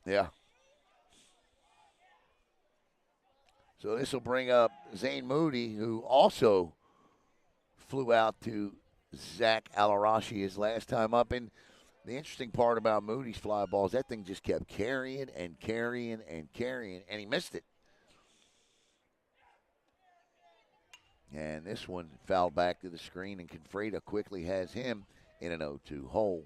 yeah. So this will bring up Zane Moody, who also flew out to Zach Alarashi his last time up. And the interesting part about Moody's fly balls, that thing just kept carrying and carrying and carrying, and he missed it. And this one fouled back to the screen, and Confreda quickly has him in an 0-2 hole.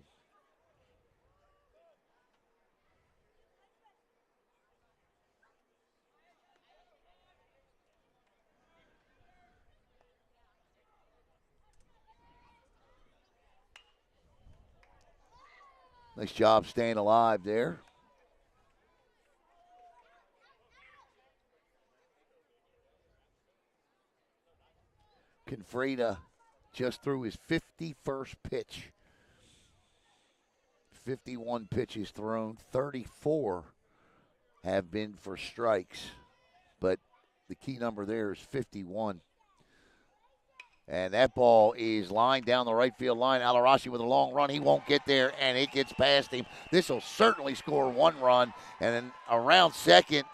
Nice job staying alive there. Confreda just threw his 51st pitch. 51 pitches thrown, 34 have been for strikes, but the key number there is 51. And that ball is lined down the right field line. Alarashi with a long run. He won't get there, and it gets past him. This will certainly score 1 run. And then around second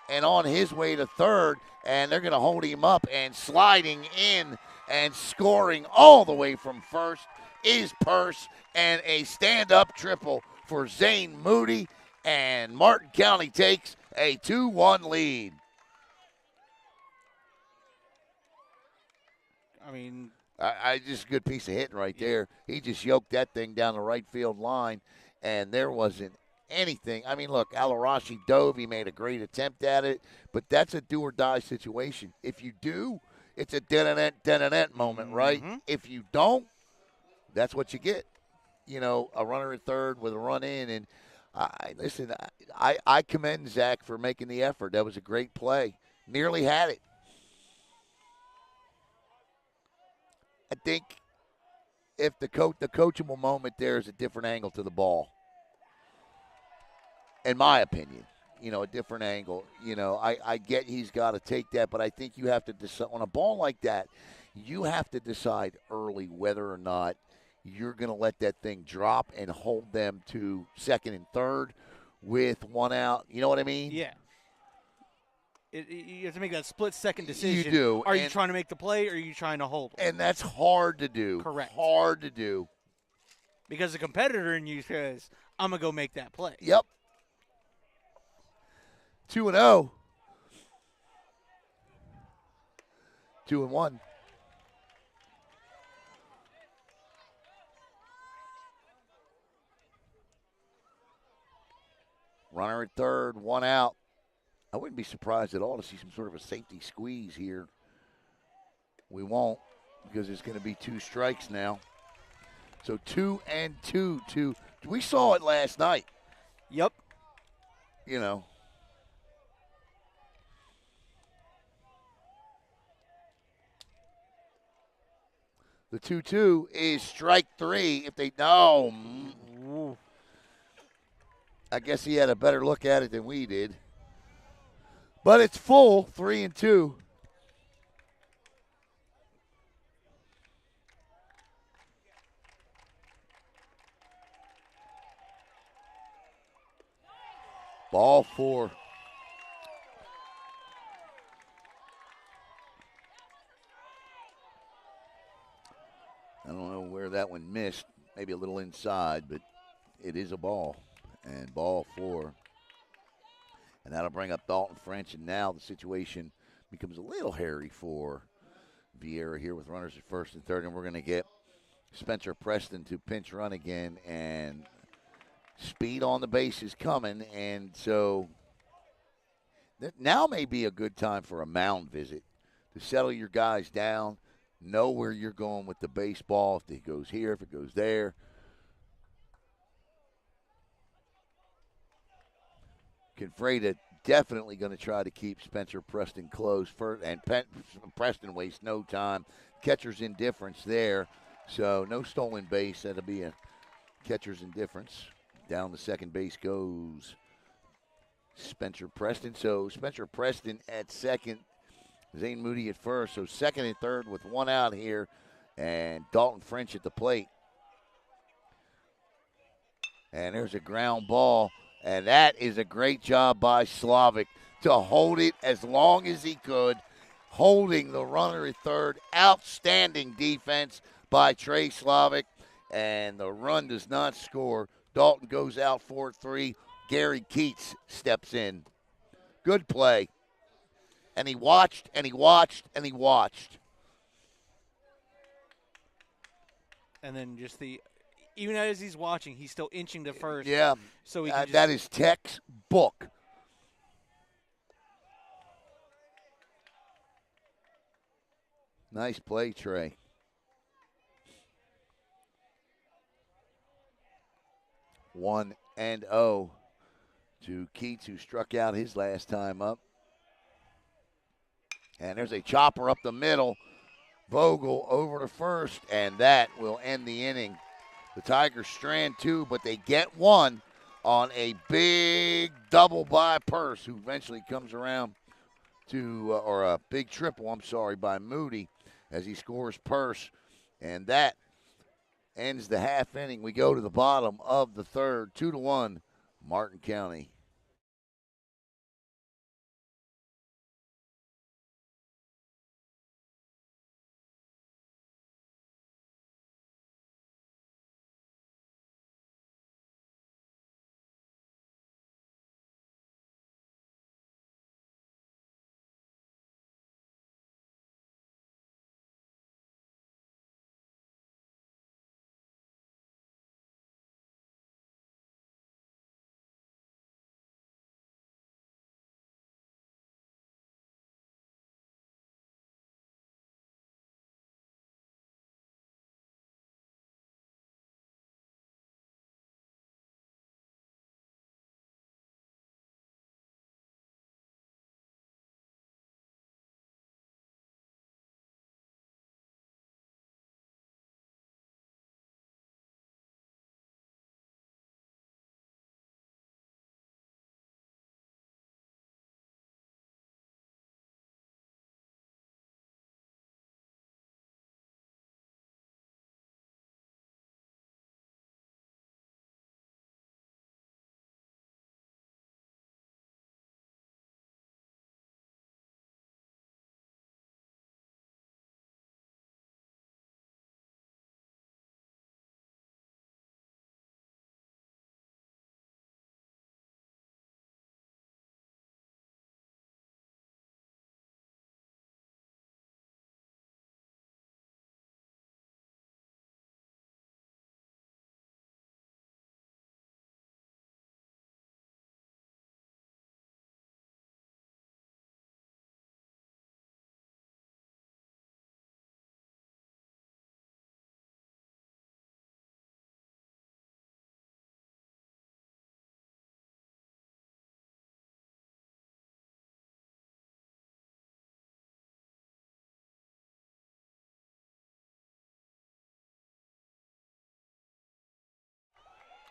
and on his way to third, and they're going to hold him up, and sliding in and scoring all the way from first is Purse, and a stand-up triple for Zane Moody, and Martin County takes a 2-1 lead. I mean, I just a good piece of hitting right there. He just yoked that thing down the right field line, and there wasn't anything. I mean, look, Alarashi dove. He made a great attempt at it, but that's a do-or-die situation. If you do, it's a dead-and-end moment, right? If you don't, That's what you get. A runner at third with a run in. And listen, I commend Zach for making the effort. That was a great play. Nearly had it. I think if the coachable moment there is a different angle to the ball, in my opinion. A different angle. I get he's got to take that, but I think you have to decide on a ball like that. You have to decide early whether or not you're going to let that thing drop and hold them to second and third with one out. You know what I mean? Yeah. You have to make that split-second You decision. do. Are you trying to make the play, or are you trying to hold them? And that's hard to do. Correct. Hard to do. Because the competitor in you says, I'm going to go make that play. Yep. 2-0. 2-1. Runner at third, one out. I wouldn't be surprised at all to see some sort of a safety squeeze here. We won't, because it's going to be 2 strikes now. So 2-2. We saw it last night. Yep. The 2-2 is strike 3. If they no, I guess he had a better look at it than we did. But it's full, 3-2. Ball 4. I don't know where that one missed. Maybe a little inside, but it is a ball. And ball 4. And that'll bring up Dalton French. And now the situation becomes a little hairy for Viera here with runners at first and third. And we're going to get Spencer Preston to pinch run again. And speed on the base is coming. And so now may be a good time for a mound visit to settle your guys down, know where you're going with the baseball, if it goes here, if it goes there. Confreda definitely going to try to keep Spencer Preston close first, and Preston wastes no time. Catcher's indifference there, so no stolen base. That'll be a catcher's indifference. Down the second base goes Spencer Preston. So Spencer Preston at second, Zane Moody at first. So second and third with one out here, and Dalton French at the plate. And there's a ground ball. And that is a great job by Slavic to hold it as long as he could, holding the runner at third. Outstanding defense by Trey Slavic. And the run does not score. Dalton goes out 4-3. Gary Keats steps in. Good play. And he watched, and he watched, and he watched. And then just even as he's watching, he's still inching to first. Yeah, so he can that is textbook. Nice play, Trey. 1-0 to Keats, who struck out his last time up. And there's a chopper up the middle. Vogel over to first, and that will end the inning. The Tigers strand 2, but they get 1 on a big double by Purse, who eventually comes around to, or a big triple, by Moody as he scores Purse. And that ends the half inning. We go to the bottom of the third, 2-1, Martin County.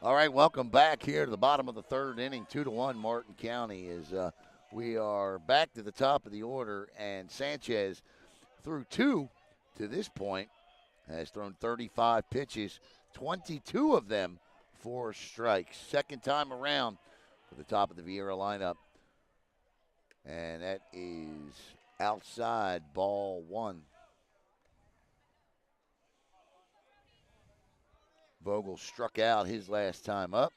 All right, welcome back here to the bottom of the third inning, 2-1 Martin County. We are back to the top of the order, and Sanchez threw two to this point, has thrown 35 pitches, 22 of them for strikes. Second time around for the top of the Viera lineup, and that is outside, ball one. Vogel struck out his last time up.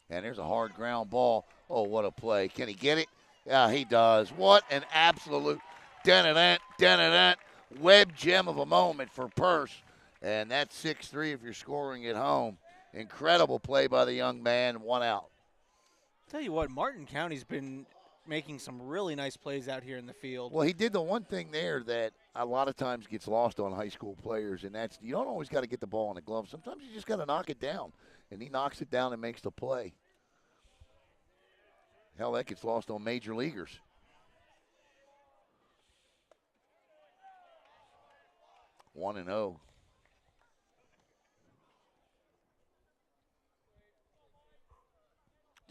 And there's a hard ground ball. Oh, what a play. Can he get it? Yeah, he does. What an absolute dun-dun-dun, web gem of a moment for Purse. And that's 6-3 if you're scoring at home. Incredible play by the young man. One out. Tell you what, Martin County's been making some really nice plays out here in the field. Well, he did the one thing there that a lot of times gets lost on high school players, and that's you don't always got to get the ball in the glove. Sometimes you just got to knock it down. And he knocks it down and makes the play. Hell, that gets lost on major leaguers. One and 0.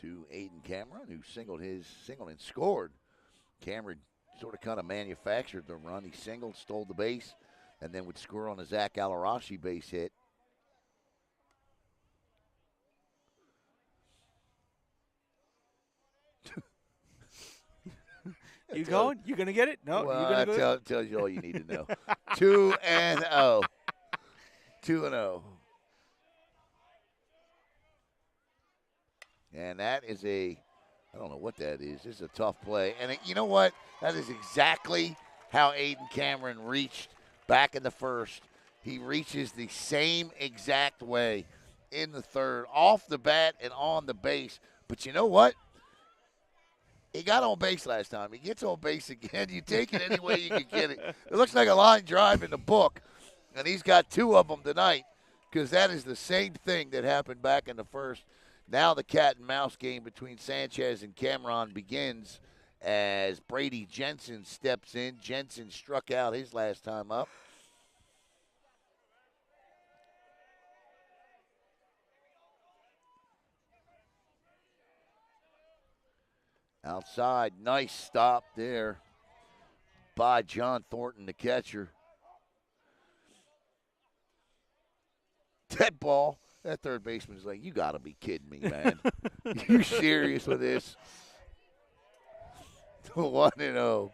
To Aiden Cameron, who singled and scored. Cameron sort of kind of manufactured the run. He singled, stole the base, and then would score on a Zach Alarashi base hit. You going? You going to get it? No, well, you going to go? Tells you all you need to know. 2 and 0. 2 and 0. And that is I don't know what that is. This is a tough play. And you know what? That is exactly how Aiden Cameron reached back in the first. He reaches the same exact way in the third, off the bat and on the base. But you know what? He got on base last time. He gets on base again. You take it any way you can get it. It looks like a line drive in the book, and he's got two of them tonight because that is the same thing that happened back in the first. Now the cat and mouse game between Sanchez and Cameron begins as Brady Jensen steps in. Jensen struck out his last time up. Outside, nice stop there by John Thornton, the catcher. That ball, that third baseman's like, you got to be kidding me, man. You serious with this? 1-0.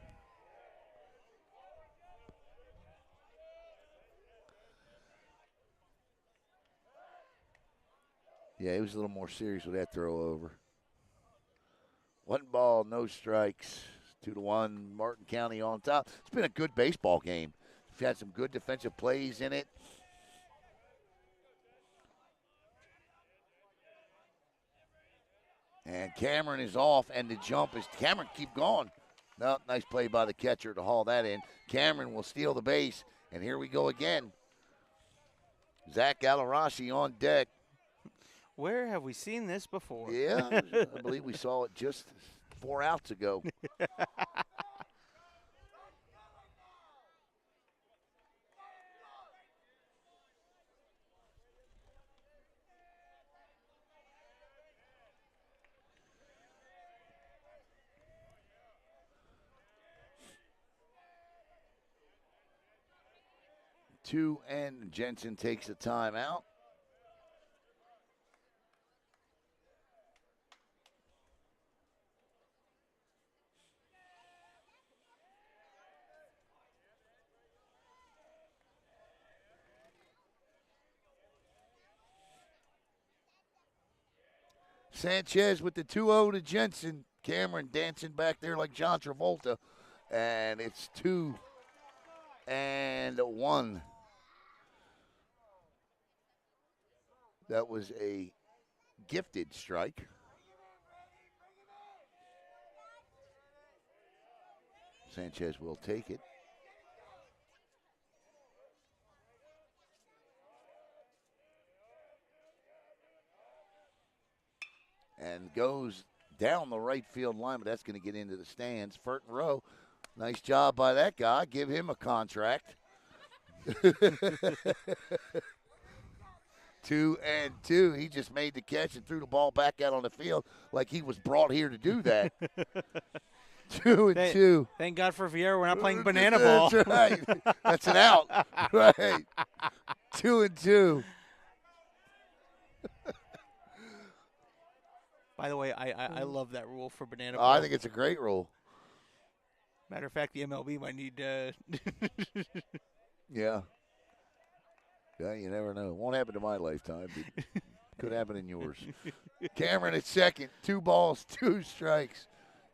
Yeah, he was a little more serious with that throw over. 1 ball, no strikes. 2-1, Martin County on top. It's been a good baseball game. We've had some good defensive plays in it. And Cameron is off, and the jump is Cameron. Keep going. No, nice play by the catcher to haul that in. Cameron will steal the base, and here we go again. Zach Alarashi on deck. Where have we seen this before? Yeah, I believe we saw it just 4 outs ago. And Jensen takes a timeout. Sanchez with the 2-0 to Jensen. Cameron dancing back there like John Travolta. And it's 2-1. That was a gifted strike. Sanchez will take it. And goes down the right field line, but that's going to get into the stands. Furton Rowe Nice job by that guy. Give him a contract. 2-2. He just made the catch and threw the ball back out on the field like he was brought here to do that. 2-2. Thank God for Viera. We're not playing banana ball. That's right. That's an out. Right. 2-2. By the way, I love that rule for banana Oh, ball. I think it's a great rule. Matter of fact, the MLB might need Yeah. Yeah, you never know. It won't happen in my lifetime, but could happen in yours. Cameron at second. 2 balls, 2 strikes.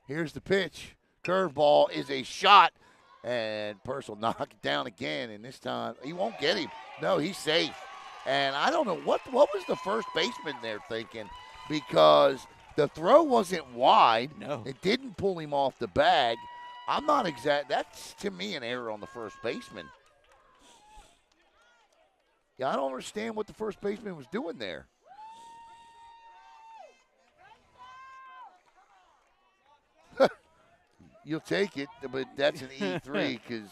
Here's the pitch. Curveball is a shot, and Purse will knock it down again, and this time he won't get him. No, he's safe. And I don't know what was the first baseman there thinking, because the throw wasn't wide. No. It didn't pull him off the bag. I'm not exact. That's, to me, an error on the first baseman. Yeah, I don't understand what the first baseman was doing there. You'll take it, but that's an E3 because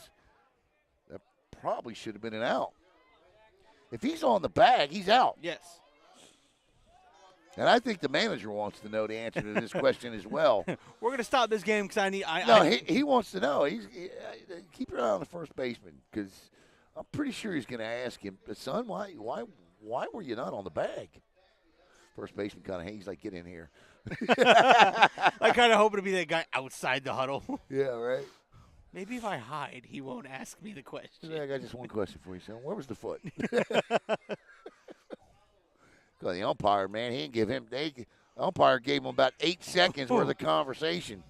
that probably should have been an out. If he's on the bag, he's out. Yes. And I think the manager wants to know the answer to this question as well. We're going to stop this game because He wants to know. Keep your eye on the first baseman, because I'm pretty sure he's going to ask him, son, why were you not on the bag? First baseman kind of hangs like, get in here. I kind of hope to be that guy outside the huddle. Yeah, right. Maybe if I hide, he won't ask me the question. I got just one question for you, son. Where was the foot? The umpire, man, he didn't give him. The umpire gave him about 8 seconds worth of conversation.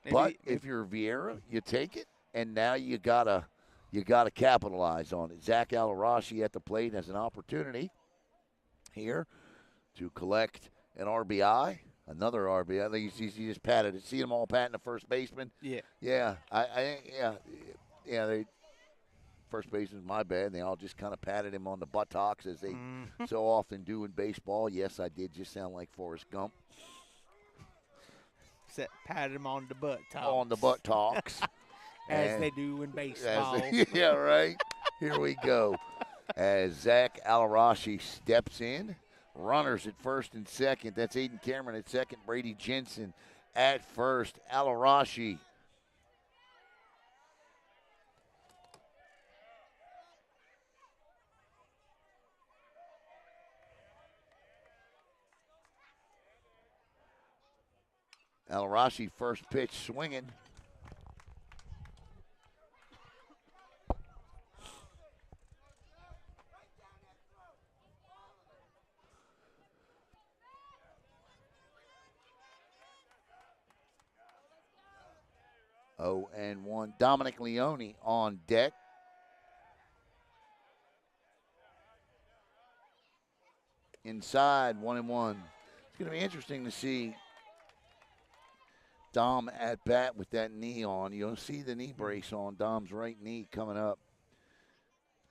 But if you're Viera, you take it, and now you gotta capitalize on it. Zach Alarashi at the plate has an opportunity here to collect an RBI, another RBI. I think he just patted it. See them all patting the first baseman. Yeah. Yeah. They first baseman's my bad. They all just kind of patted him on the buttocks as they so often do in baseball. Yes, I did just sound like Forrest Gump. Patted him on the buttocks. On the buttocks. As they do in baseball. Yeah, right. Here we go. As Zach Alarashi steps in. Runners at first and second. That's Aiden Cameron at second. Brady Jensen at first. Alarashi. Alarashi first pitch swinging. Oh, and 1. Dominic Leone on deck. Inside, 1-1. It's going to be interesting to see Dom at bat with that knee on. You'll see the knee brace on Dom's right knee coming up.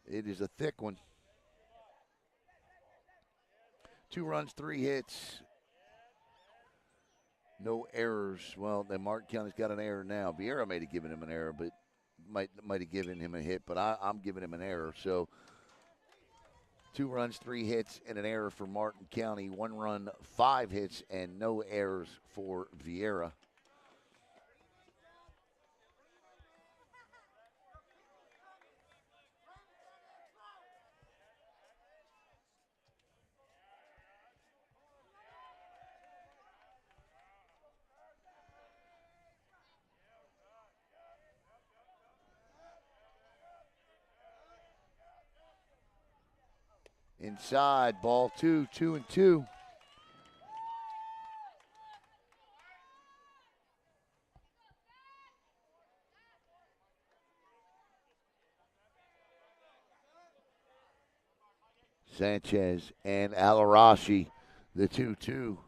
It is a thick one. 2 runs, 3 hits. No errors. Well, then Martin County's got an error now. Viera may have given him an error, but might have given him a hit, but I'm giving him an error. So 2 runs, 3 hits, and an error for Martin County. 1 run, 5 hits, and no errors for Viera. Inside, ball 2, 2-2. Sanchez and Alarashi, the 2-2.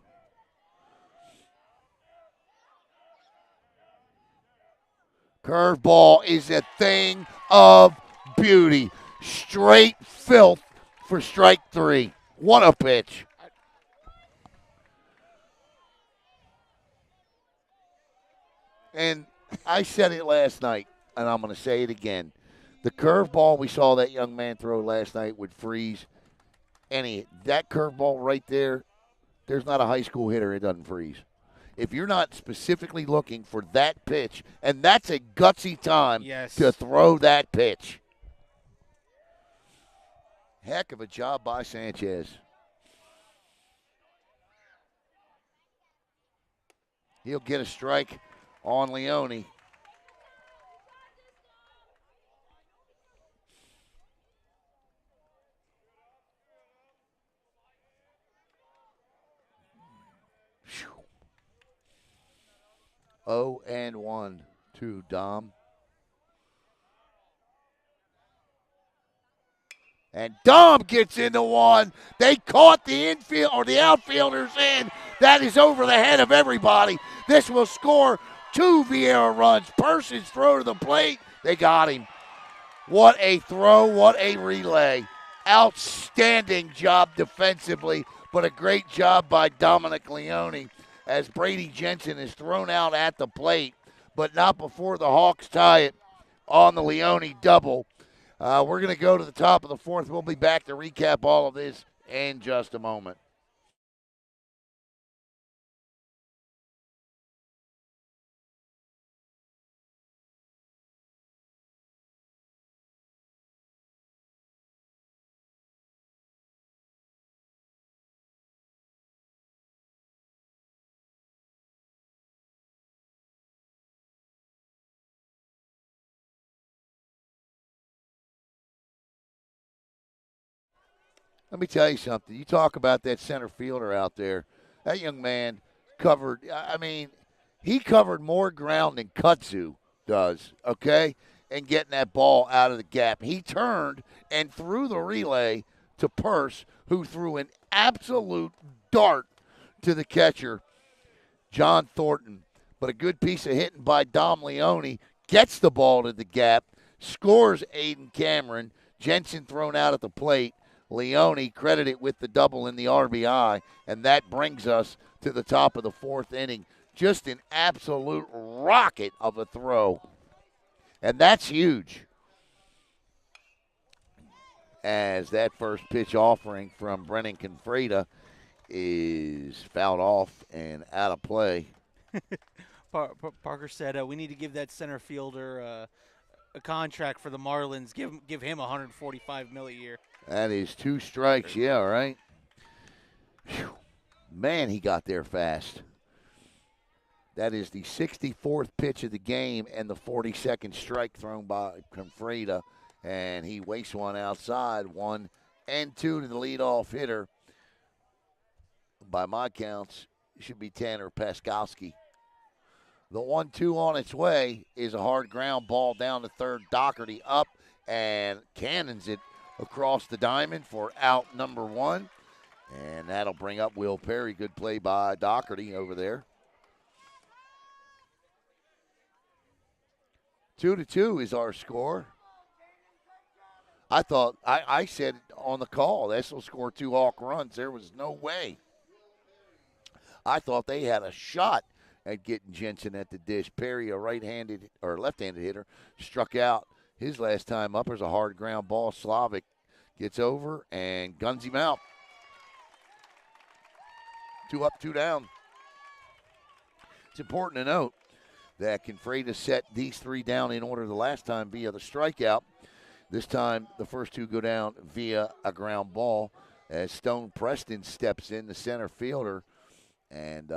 Curveball is a thing of beauty. Straight filth for strike 3. What a pitch. And I said it last night, and I'm going to say it again. The curveball we saw that young man throw last night would freeze that curveball right there. There's not a high school hitter it doesn't freeze. If you're not specifically looking for that pitch, and that's a gutsy time to Yes. throw that pitch. Heck of a job by Sanchez. He'll get a strike on Leone. 0-1 to Dom. And Dom gets into one. They caught the infield or the outfielders in. That is over the head of everybody. This will score 2 Viera runs. Persons throw to the plate. They got him. What a throw. What a relay. Outstanding job defensively, but a great job by Dominic Leone as Brady Jensen is thrown out at the plate, but not before the Hawks tie it on the Leone double. We're going to go to the top of the fourth. We'll be back to recap all of this in just a moment. Let me tell you something. You talk about that center fielder out there. That young man covered, he covered more ground than Kutsu does, okay, and getting that ball out of the gap. He turned and threw the relay to Purse, who threw an absolute dart to the catcher, John Thornton. But a good piece of hitting by Dom Leone gets the ball to the gap, scores Aiden Cameron. Jensen thrown out at the plate. Leone credited with the double in the RBI, and that brings us to the top of the fourth inning. Just an absolute rocket of a throw, and that's huge. As that first pitch offering from Brennan Confreda is fouled off and out of play. Parker said we need to give that center fielder a contract for the Marlins. Give him 145 mil a year. That is 2 strikes, yeah, right? Whew. Man, he got there fast. That is the 64th pitch of the game and the 42nd strike thrown by Confreda. And he wastes one outside, 1-2 to the leadoff hitter. By my counts, it should be Tanner Paskowski. The 1-2 on its way is a hard ground ball down to third. Doherty up and cannons it across the diamond for out number 1. And that'll bring up Will Perry. Good play by Doherty over there. 2-2 is our score. I said on the call, this will score 2 Hawk runs. There was no way. I thought they had a shot at getting Jensen at the dish. Perry, a right-handed or left-handed hitter, struck out his last time up. There's a hard ground ball. Slavic gets over and guns him out. 2 up, 2 down. It's important to note that Confreda set these 3 down in order the last time via the strikeout. This time, the first 2 go down via a ground ball as Stone Preston steps in, the center fielder. And,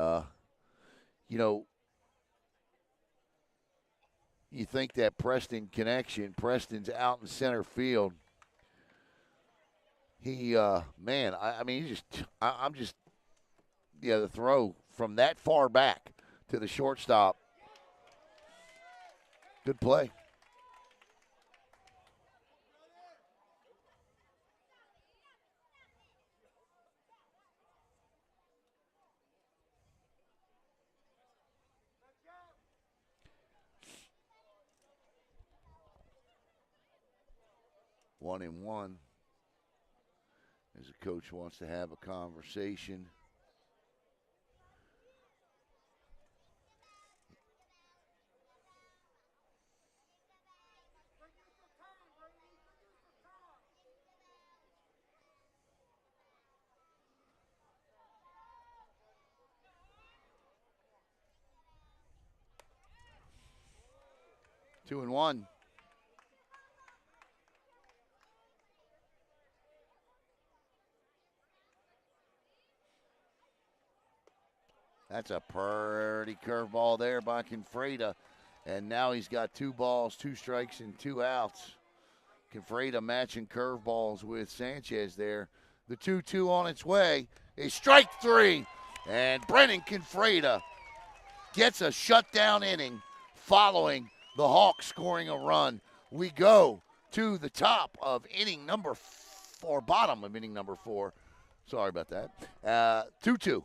you think that Preston connection, Preston's out in center field. He, the throw from that far back to the shortstop. Good play. One and one. As the coach wants to have a conversation. 2-1. That's a pretty curveball there by Confreda. And now he's got 2 balls, 2 strikes, and 2 outs. Confreda matching curveballs with Sanchez there. The 2-2 on its way is strike 3. And Brennan Confreda gets a shutdown inning following the Hawks scoring a run. We go to the top of inning number 4, bottom of inning number 4. Sorry about that. 2-2.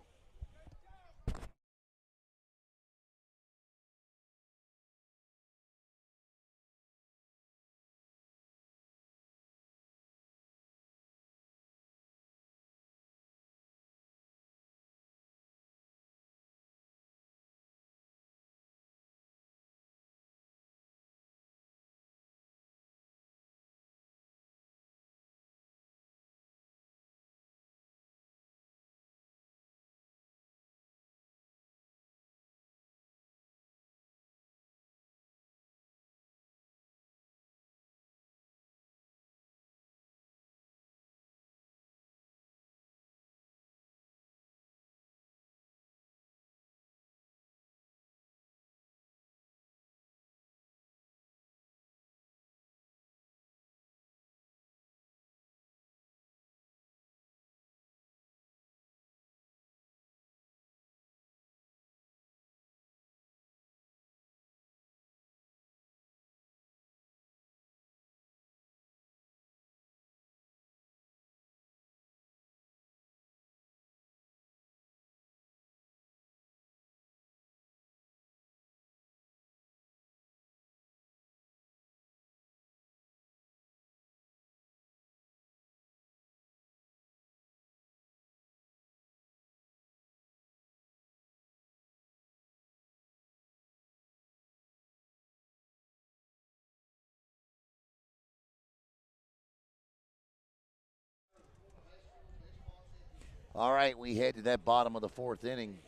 All right, we head to that bottom of the 4th inning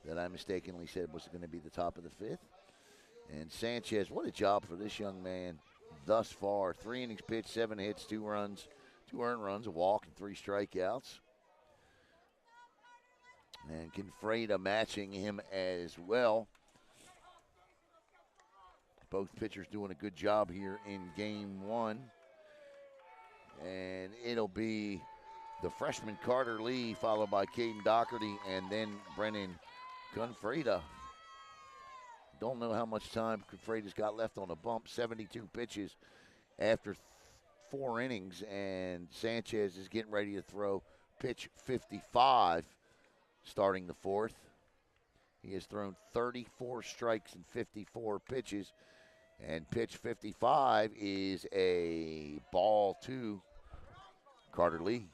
that I mistakenly said was going to be the top of the 5th. And Sanchez, what a job for this young man thus far. 3 innings pitched, 7 hits, 2 runs, 2 earned runs, a walk, and 3 strikeouts. And Confreda matching him as well. Both pitchers doing a good job here in game 1. And it'll be the freshman Carter Lee, followed by Caden Doherty, and then Brennan Confreda. Don't know how much time Confreda's got left on the bump. 72 pitches after 4 innings, and Sanchez is getting ready to throw pitch 55 starting the 4th. He has thrown 34 strikes and 54 pitches, and pitch 55 is a ball to Carter Lee.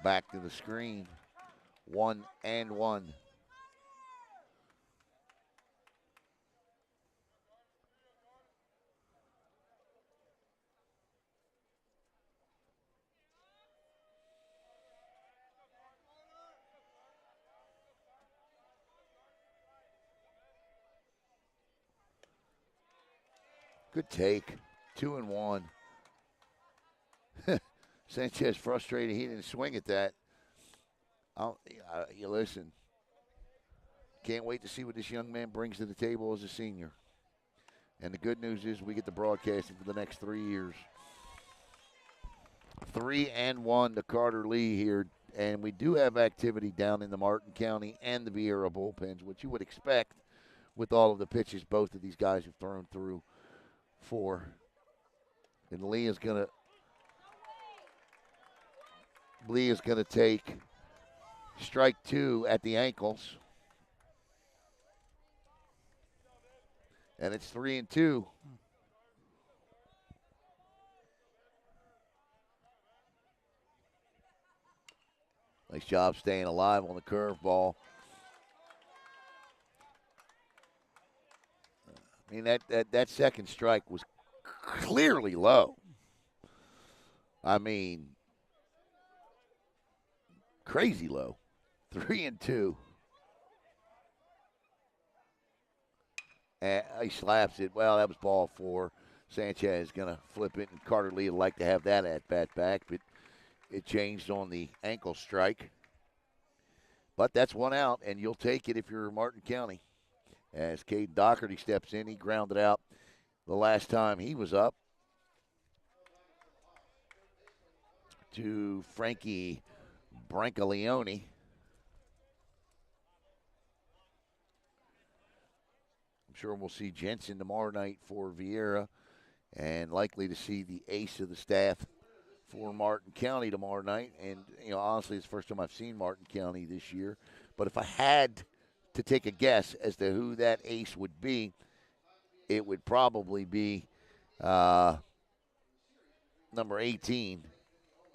Back to the screen. 1-1. Good take. 2-1. Sanchez frustrated. He didn't swing at that. You listen. Can't wait to see what this young man brings to the table as a senior. And the good news is we get the broadcasting for the next 3 years. 3-1 to Carter Lee here. And we do have activity down in the Martin County and the Viera bullpens, which you would expect with all of the pitches both of these guys have thrown through for. And Lee is going to take strike 2 at the ankles. And it's 3-2. Nice job staying alive on the curveball. I mean, that second strike was clearly low. I mean, crazy low. 3-2. And he slaps it. Well, that was ball 4. Sanchez is going to flip it, and Carter Lee would like to have that at bat back, but it changed on the ankle strike. But that's 1 out, and you'll take it if you're Martin County. As Caden Doherty steps in, he grounded out the last time he was up to Frankie Brancaleone. I'm sure we'll see Jensen tomorrow night for Viera, and likely to see the ace of the staff for Martin County tomorrow night. And, honestly, it's the first time I've seen Martin County this year. But if I had to take a guess as to who that ace would be, it would probably be number 18,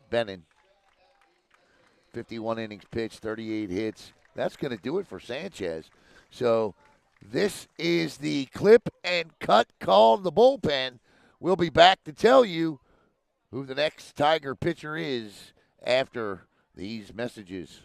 Bennon. 51 innings pitched, 38 hits. That's going to do it for Sanchez. So this is the clip and cut call to the bullpen. We'll be back to tell you who the next Tiger pitcher is after these messages.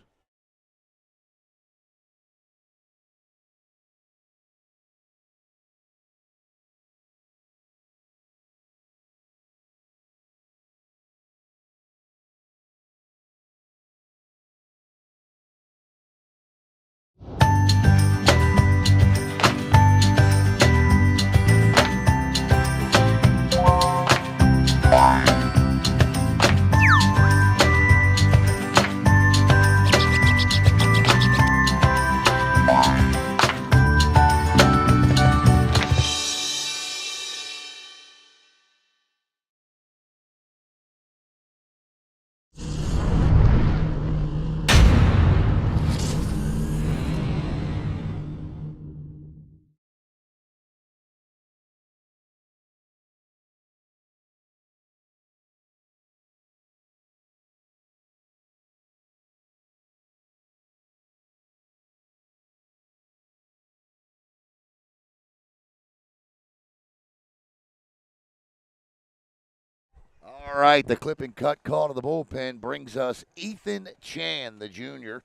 All right, the clip and cut call to the bullpen brings us Ethan Chan, the junior,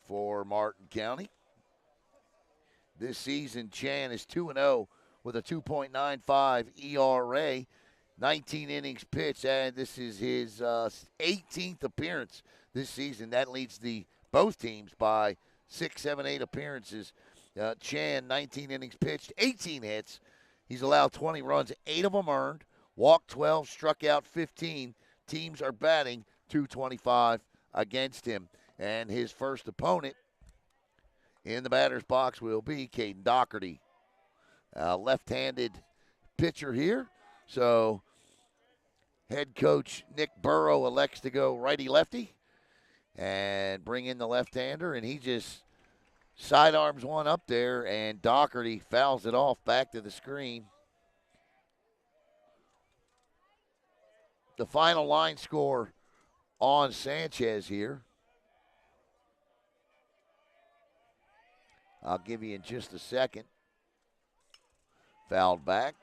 for Martin County. This season, Chan is 2-0 with a 2.95 ERA, 19 innings pitched, and this is his 18th appearance this season. That leads both teams by 6, 7, 8 appearances. Chan, 19 innings pitched, 18 hits. He's allowed 20 runs, 8 of them earned. Walked 12, struck out 15. Teams are batting .225 against him. And his first opponent in the batter's box will be Caden Doherty. Left-handed pitcher here. So head coach Nick Burrow elects to go righty-lefty and bring in the left-hander, and he just sidearms one up there, and Doherty fouls it off back to the screen. The final line score on Sanchez here, I'll give you in just a second. Fouled back.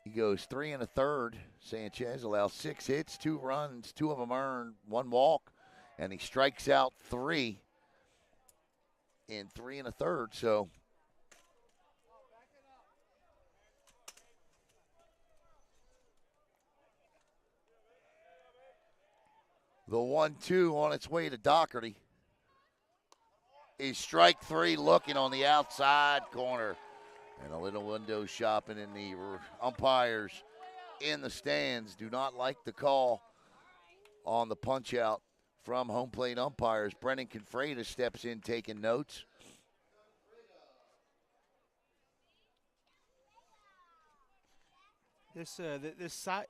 He goes 3 1/3. Sanchez allows 6 hits, 2 runs, 2 of them earned, 1 walk, and he strikes out 3 in 3 1/3. So the 1-2 on its way to Doherty is strike 3, looking on the outside corner. And a little window shopping, in the umpires in the stands do not like the call on the punch out from home plate umpires. Brennan Confreda steps in taking notes. This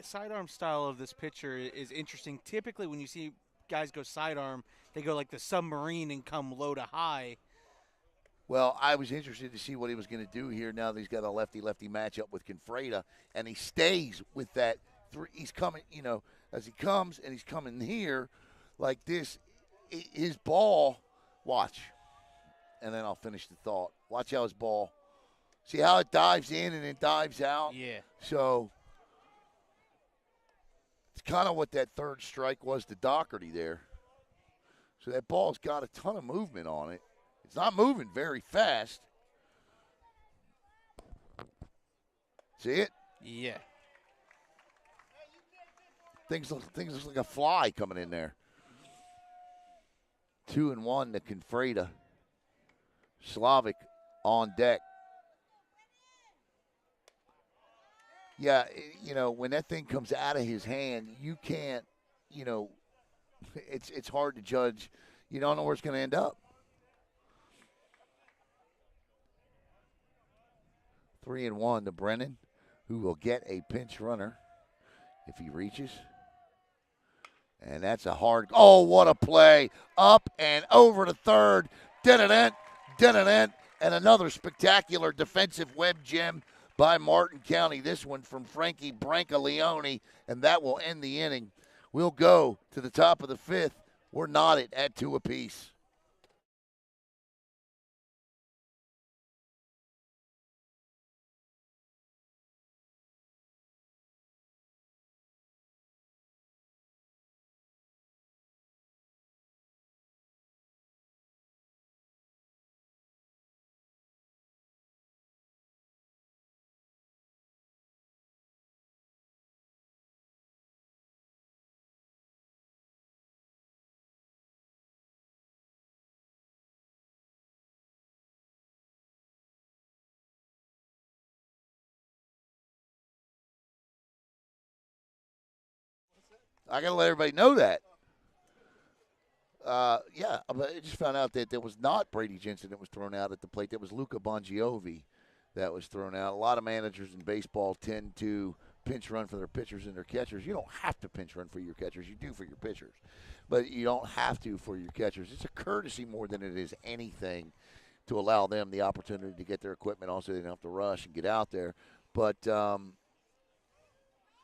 sidearm style of this pitcher is interesting. Typically, when you see guys go sidearm, they go like the submarine and come low to high. Well, I was interested to see what he was going to do here now that he's got a lefty-lefty matchup with Confreda, and he stays with that. He's coming, as he comes, and he's coming here like this. His ball, watch, and then I'll finish the thought. Watch how his ball, see how it dives in and then dives out? Yeah. So it's kind of what that third strike was to Doherty there. So that ball's got a ton of movement on it. It's not moving very fast. See it? Yeah. Things look like a fly coming in there. 2-1 to Confreda. Slavic on deck. Yeah, when that thing comes out of his hand, you can't, it's hard to judge. You don't know where it's going to end up. 3-1 to Brennan, who will get a pinch runner if he reaches. And that's a hard. Oh, what a play. Up and over to third. Dun-dun-dun, dun-dun-dun. And another spectacular defensive web gem by Martin County. This one from Frankie Brancaleone. And that will end the inning. We'll go to the top of the fifth. We're knotted at 2 apiece. I got to let everybody know that. Yeah, but I just found out that there was not Brady Jensen that was thrown out at the plate. That was Luca Bongiovi that was thrown out. A lot of managers in baseball tend to pinch run for their pitchers and their catchers. You don't have to pinch run for your catchers. You do for your pitchers. But you don't have to for your catchers. It's a courtesy more than it is anything to allow them the opportunity to get their equipment. Also, they don't have to rush and get out there. But,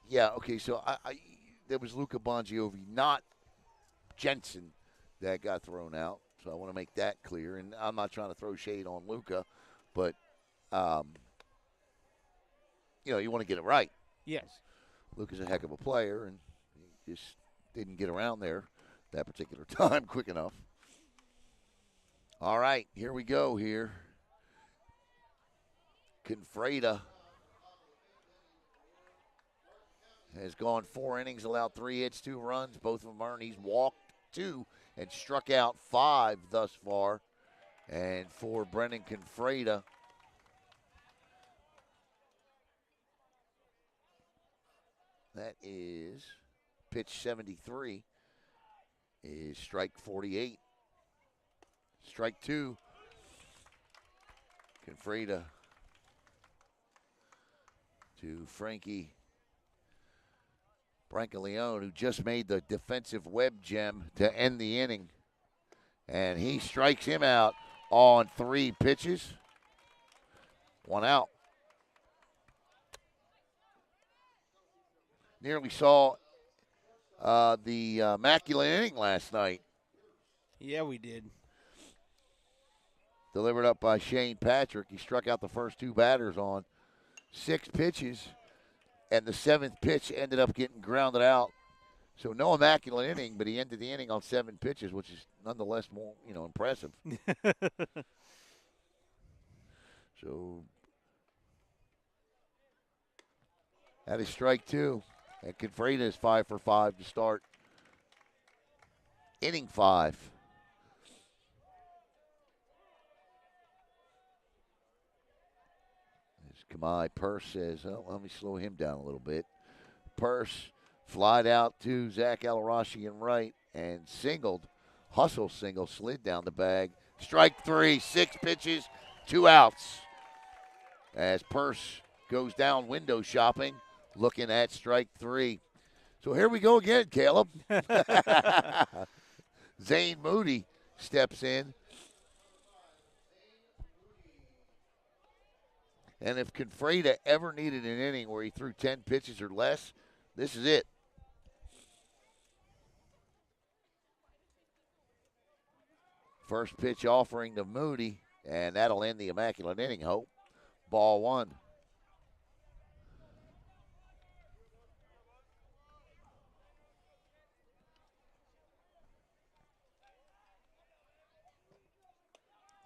yeah, okay, so there was Luca Bongiovi, not Jensen, that got thrown out. So I want to make that clear. And I'm not trying to throw shade on Luca, but, you want to get it right. Yes. Luca's a heck of a player, and he just didn't get around there that particular time quick enough. All right, here we go here. Confreda has gone 4 innings, allowed 3 hits, 2 runs. Both of them earned. He's walked 2 and struck out 5 thus far. And for Brennan Confreda, that is pitch 73 is strike 48. Strike 2. Confreda to Frankie Brancaleone, who just made the defensive web gem to end the inning. And he strikes him out on 3 pitches. 1 out. Nearly saw the immaculate inning last night. Yeah, we did. Delivered up by Shane Patrick. He struck out the first 2 batters on 6 pitches. And the 7th pitch ended up getting grounded out. So no immaculate inning, but he ended the inning on 7 pitches, which is nonetheless more, impressive. So that is strike 2. And Confreda is 5 for 5 to start inning 5. As Kamai Purse says, let me slow him down a little bit. Purse flied out to Zach Alarashi in right and singled. Hustle single, slid down the bag. Strike 3, 6 pitches, 2 outs. As Purse goes down window shopping, looking at strike 3. So here we go again, Caleb. Zane Moody steps in. And if Confreda ever needed an inning where he threw 10 pitches or less, this is it. First pitch offering to Moody, and that'll end the immaculate inning, Hope. Ball one.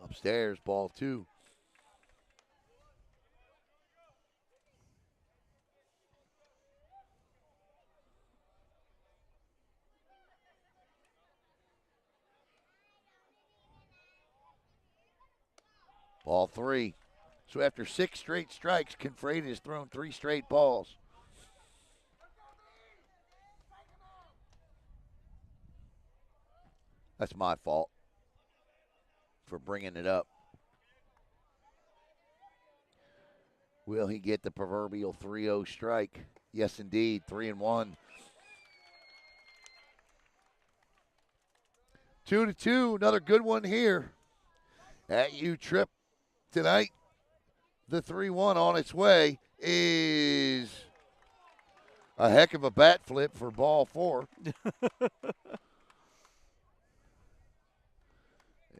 Upstairs, ball two. Ball three. So after 6 straight strikes, Confreda has thrown 3 straight balls. That's my fault for bringing it up. Will he get the proverbial 3-0 strike? Yes, indeed. 3-1. 2-2. Another good one here at U-Trip tonight. The 3-1 on its way is a heck of a bat flip for ball 4.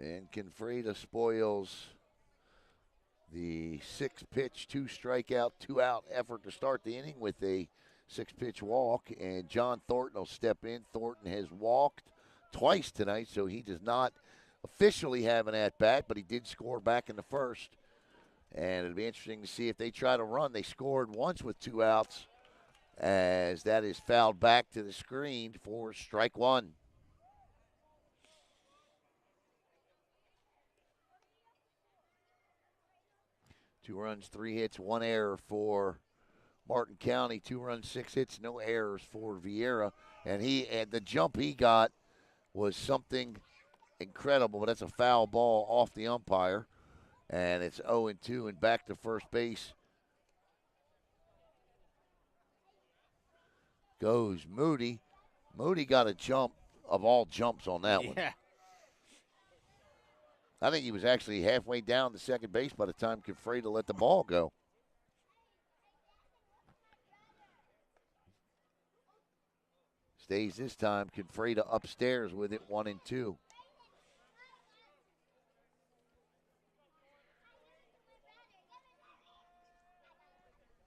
And Confreda spoils the 6-pitch, 2-strikeout, 2-out effort to start the inning with a 6-pitch walk. And John Thornton will step in. Thornton has walked twice tonight, so he does not officially have an at-bat, but he did score back in the first. And it'll be interesting to see if they try to run. They scored once with 2 outs, as that is fouled back to the screen for strike 1. Two runs, 3 hits, 1 error for Martin County. 2 runs, 6 hits, no errors for Viera. And the jump he got was something incredible, but that's a foul ball off the umpire. And it's 0-2 and back to first base goes Moody. Moody got a jump of all jumps on that one. I think he was actually halfway down to second base by the time Confreda let the ball go. Stays this time. Confreda upstairs with it, 1-2.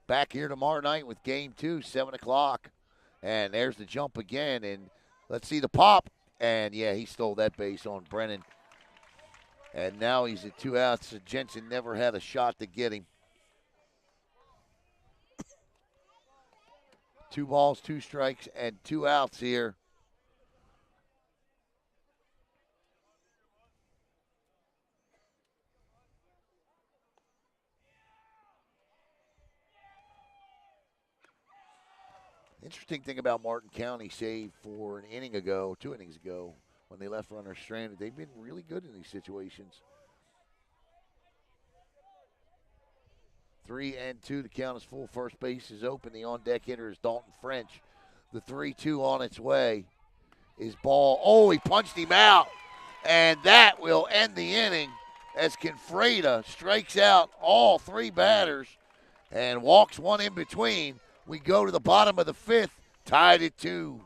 Back here tomorrow night with game 2, 7 o'clock. And there's the jump again. And let's see the pop. And, yeah, he stole that base on Brennan. And now he's at 2 outs. Jensen never had a shot to get him. 2 balls, 2 strikes, and 2 outs here. Interesting thing about Martin County, save for an inning ago, 2 innings ago, when they left runners stranded, they've been really good in these situations. 3-2, the count is full. First base is open. The on-deck hitter is Dalton French. The 3-2 on its way is ball. Oh, he punched him out. And that will end the inning as Confreda strikes out all 3 batters and walks 1 in between. We go to the bottom of the 5th, tied at 2.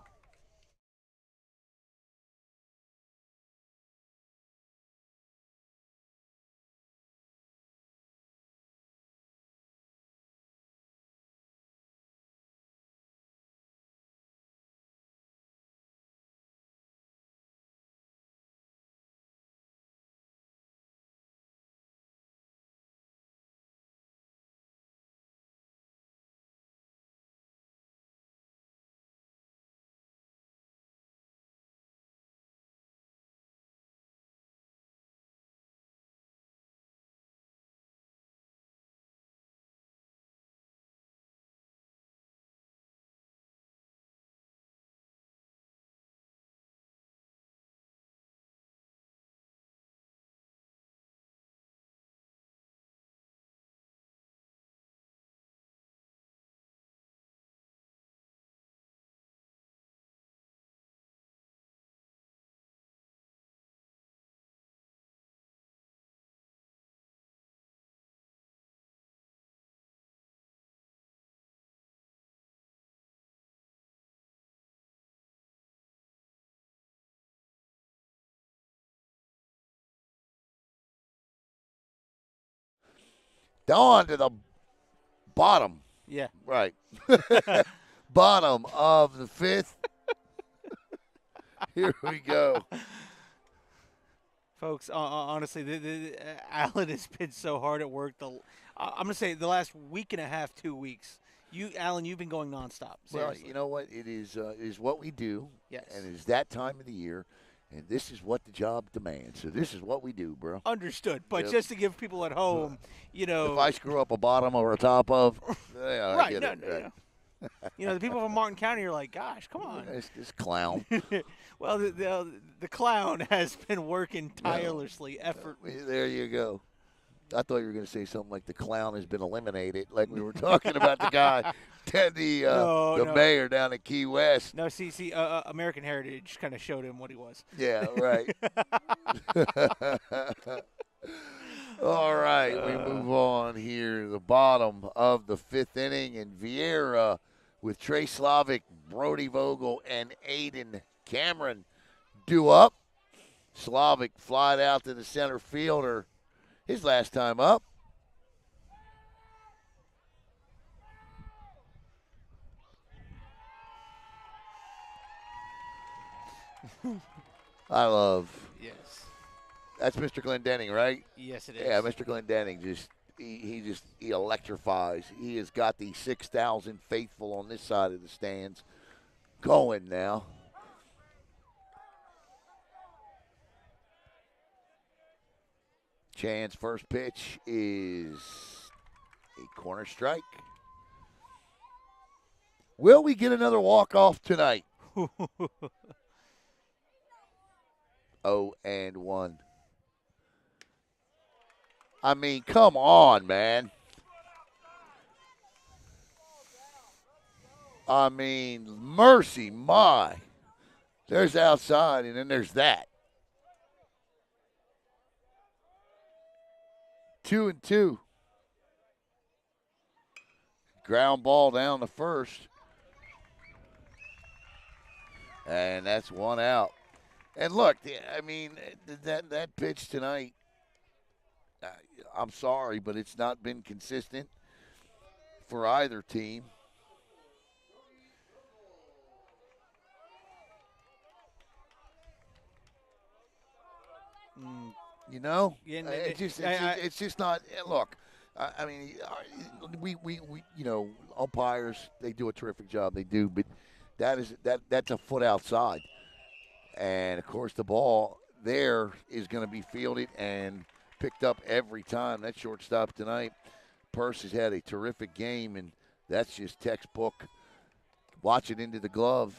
On to the bottom. Yeah. Right. Bottom of the fifth. Here we go. Folks, honestly, Alan has been so hard at work. I'm gonna say the last week and a half, 2 weeks. Alan, you've been going nonstop. Well, Seriously. you know what? It is what we do, Yes. and it's that time of the year, and this is what the job demands. So this is what we do, bro. Understood, but Yep. just to give people at home, If I screw up a bottom or a top of, yeah, I right? get No, it. no, Right. no. The people from Martin County are like, "Gosh, come on." It's this clown. Well, the clown has been working tirelessly. There you go. I thought you were going to say something like the clown has been eliminated, like we were talking about the guy, the mayor down at Key West. No, see, American Heritage kind of showed him what he was. Yeah, right. All right, we move on here. The bottom of the fifth inning, and Viera with Trey Slavic, Brody Vogel, and Aiden Cameron due up. Slavic flied out to the center fielder his last time up. I love. Yes. That's Mr. Glendenning, right? Yes, it is. Yeah, Mr. Glendenning he electrifies. He has got the 6,000 faithful on this side of the stands going now. Chan's first pitch is a corner strike. Will we get another walk-off tonight? 0-1. I mean, come on, man. I mean, mercy, my. There's outside, and then there's that. 2-2. Ground ball down the first. And that's one out. And look, I mean, that pitch tonight, I'm sorry, but it's not been consistent for either team. You know, Yeah, it's just not. Look, I mean, we umpires, they do a terrific job. They do, but that's a foot outside, and of course the ball there is going to be fielded and picked up every time. That shortstop tonight, Purse has had a terrific game, and that's just textbook. Watch it into the glove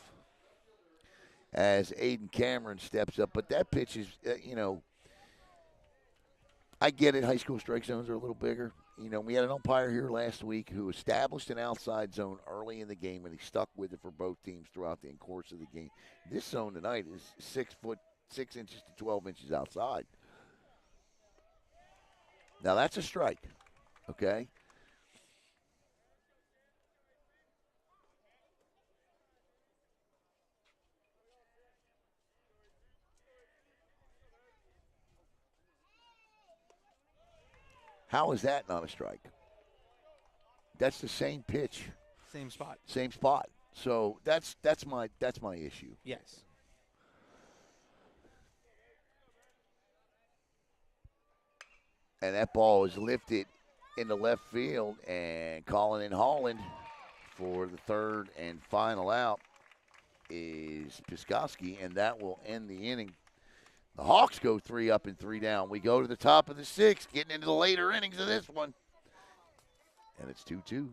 as Aiden Cameron steps up, but that pitch is, I get it. High school strike zones are a little bigger. We had an umpire here last week who established an outside zone early in the game, and he stuck with it for both teams throughout the course of the game. This zone tonight is 6 foot 6 inches to 12 inches outside. Now that's a strike, okay? How is that not a strike? That's the same pitch. Same spot. Same spot. So that's my issue. Yes. And that ball is lifted into left field, and calling in Holland for the third and final out is Piskoski, and that will end the inning. The Hawks go 3 up and 3 down. We go to the top of the sixth, getting into the later innings of this one. And it's 2-2.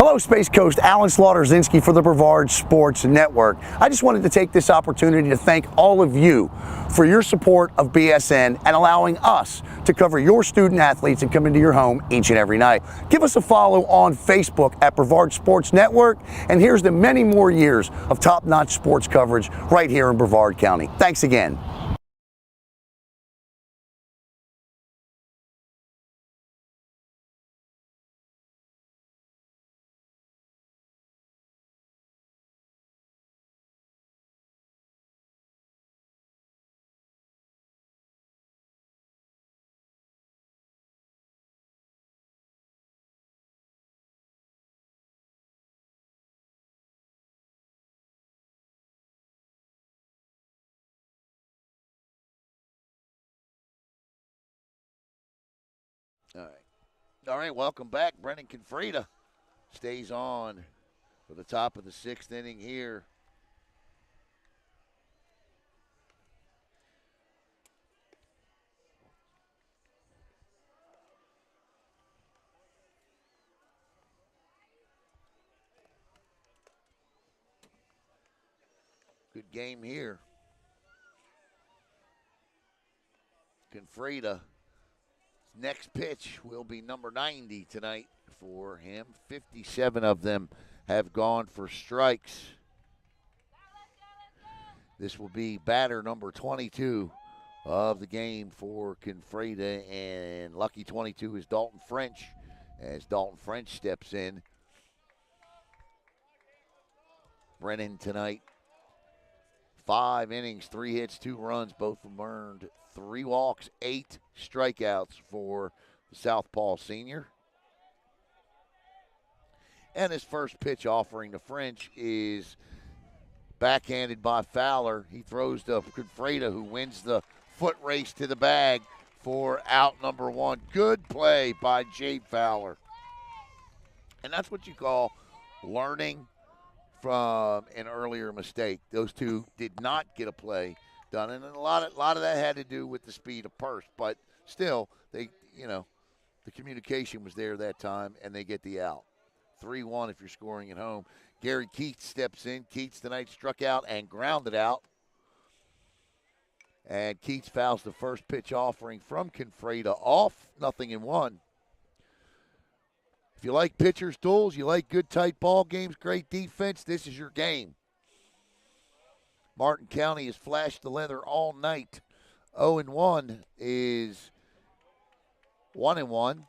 Hello, Space Coast. Alan Slaughter-Zinski for the Brevard Sports Network. I just wanted to take this opportunity to thank all of you for your support of BSN and allowing us to cover your student athletes and come into your home each and every night. Give us a follow on Facebook at Brevard Sports Network, and here's to many more years of top-notch sports coverage right here in Brevard County. Thanks again. All right. All right, welcome back. Brendan Confreda stays on for the top of the sixth inning here. Good game here. Confreda. Next pitch will be number 90 tonight for him. 57 of them have gone for strikes. This will be batter number 22 of the game for Confreda, and lucky 22 is Dalton French as Dalton French steps in. Brennan tonight, 5 innings, 3 hits, 2 runs, both of them earned, 3 walks, 8 strikeouts for the Southpaw senior. And his first pitch offering to French is backhanded by Fowler. He throws to Confreda, who wins the foot race to the bag for out number 1. Good play by Jade Fowler. And that's what you call learning from an earlier mistake. Those two did not get a play done, and a lot of that had to do with the speed of Purse. But still, the communication was there that time, and they get the out. 3-1 if you're scoring at home. Gary Keats steps in. Keats tonight struck out and grounded out. And Keats fouls the first pitch offering from Confreda off, 0-1. If you like pitchers' duels, you like good tight ball games, great defense, this is your game. Martin County has flashed the leather all night. 0-1 is 1-1.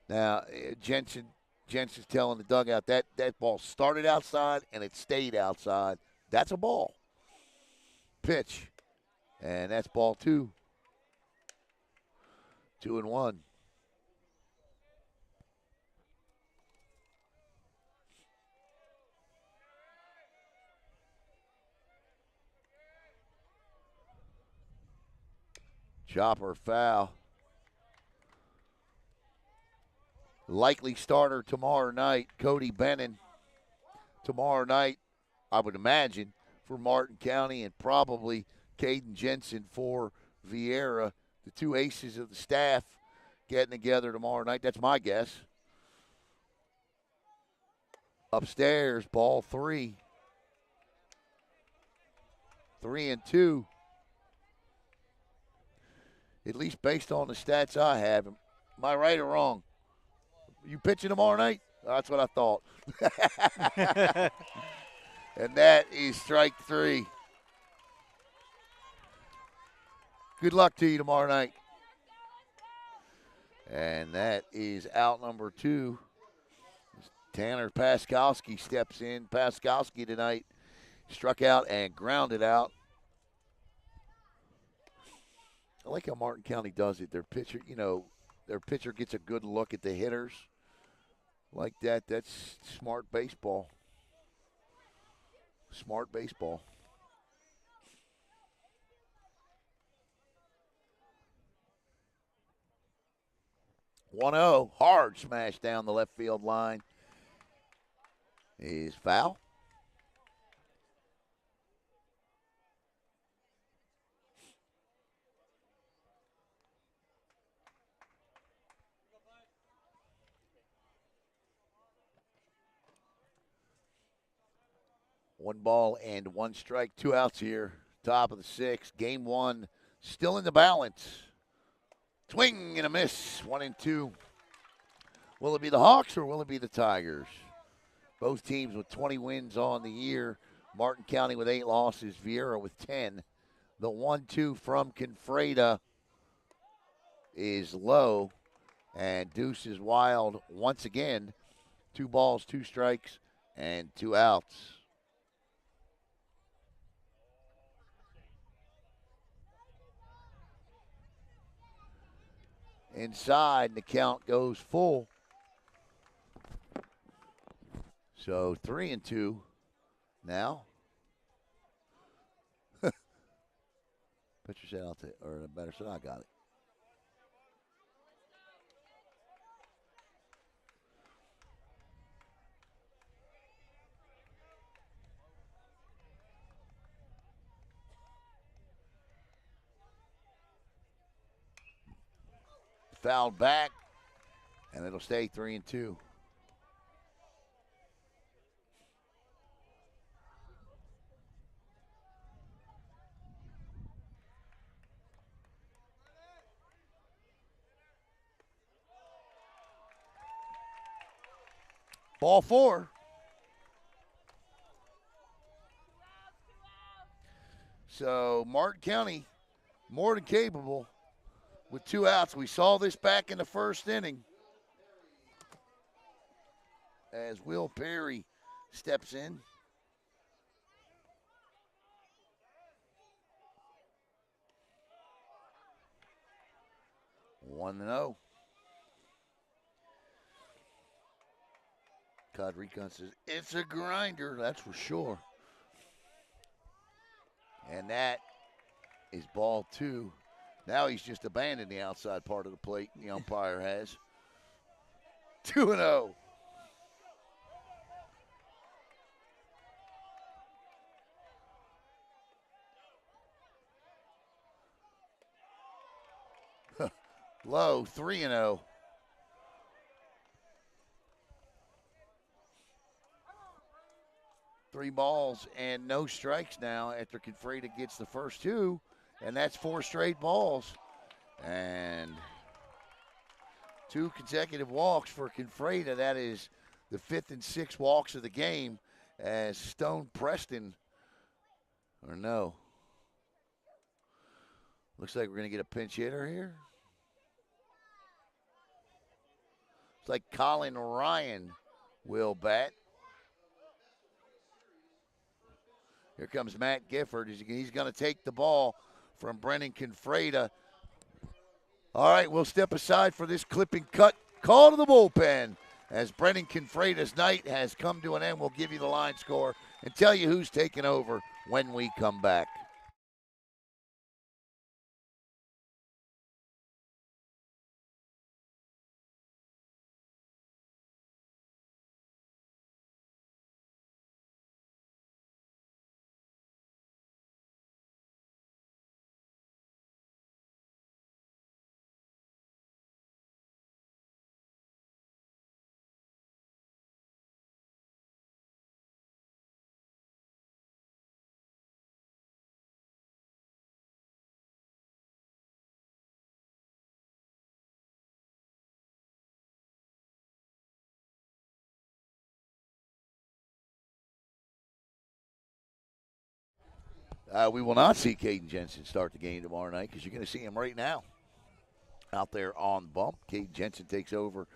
Now, Jensen's telling the dugout that ball started outside and it stayed outside. That's a ball. Pitch. And that's ball 2. 2-1. Chopper foul. Likely starter tomorrow night, Cody Bennon. Tomorrow night, I would imagine, for Martin County, and probably Caden Jensen for Viera. The 2 aces of the staff getting together tomorrow night. That's my guess. Upstairs, ball 3. 3-2. At least based on the stats I have. Am I right or wrong? You pitching tomorrow night? That's what I thought. And that is strike 3. Good luck to you tomorrow night. And that is out number 2. Tanner Paskowski steps in. Paskowski tonight struck out and grounded out. I like how Martin County does it. Their pitcher gets a good look at the hitters. Like that, that's smart baseball. Smart baseball. 1-0, hard smash down the left field line is foul. 1 ball and 1 strike, 2 outs here. Top of the 6th. Game 1 still in the balance. Swing and a miss. 1-2. Will it be the Hawks or will it be the Tigers? Both teams with 20 wins on the year. Martin County with 8 losses. Viera with 10. The 1-2 from Confreda is low. And Deuce is wild once again. 2 balls, 2 strikes, and 2 outs. Inside, the count goes full. So 3-2 now. Pitcher said I'll take, or the batter said I got it. Fouled back, and it'll stay 3-2. Ball 4. So Martin County, more than capable with 2 outs. We saw this back in the first inning as Will Perry steps in. One and 0. Todd Recon says, it's a grinder, that's for sure. And that is ball 2. Now he's just abandoned the outside part of the plate, the umpire has. 2-0. Low, 3-0. Three balls and no strikes now after Confreda gets the first 2, and that's 4 straight balls. And 2 consecutive walks for Confreda. That is the 5th and 6th walks of the game as Stone Preston, or no. Looks like we're going to get a pinch hitter here. It's like Colin Ryan will bat. Here comes Matt Gifford. He's going to take the ball from Brennan Confreda. All right, we'll step aside for this clipping cut. Call to the bullpen as Brennan Confreda's night has come to an end. We'll give you the line score and tell you who's taking over when we come back. We will not see Caden Jensen start the game tomorrow night because you're going to see him right now out there on the bump. Caden Jensen takes over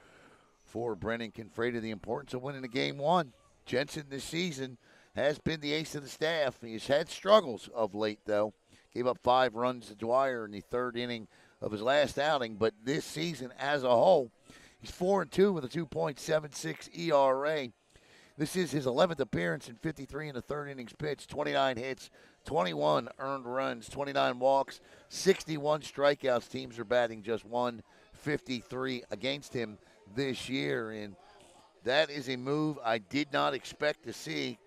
for Brennan Confreda. The importance of winning the game 1. Jensen this season has been the ace of the staff. He's had struggles of late, though. Gave up 5 runs to Dwyer in the 3rd inning of his last outing. But this season as a whole, he's 4-2 with a 2.76 ERA. This is his 11th appearance in 53 in the 3rd innings pitched, 29 hits, 21 earned runs, 29 walks, 61 strikeouts. Teams are batting just 153 against him this year, and that is a move I did not expect to see,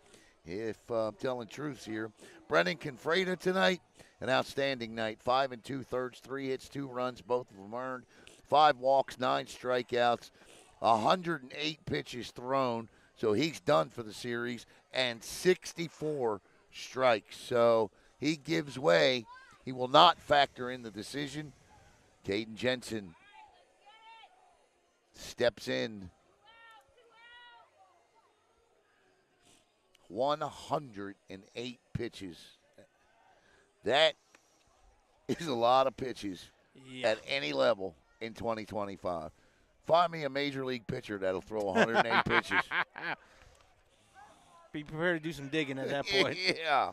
if I'm telling truths here. Brennan Confreda tonight, an outstanding night. 5 2/3, 3 hits, 2 runs, both of them earned, 5 walks, 9 strikeouts, 108 pitches thrown, So he's done for the series, and 64 strikes. So he gives way. He will not factor in the decision. Caden Jensen steps in. 108 pitches. That is a lot of pitches Yeah. at any level in 2025. Find me a major league pitcher that'll throw 108 pitches. Be prepared to do some digging at that point. Yeah.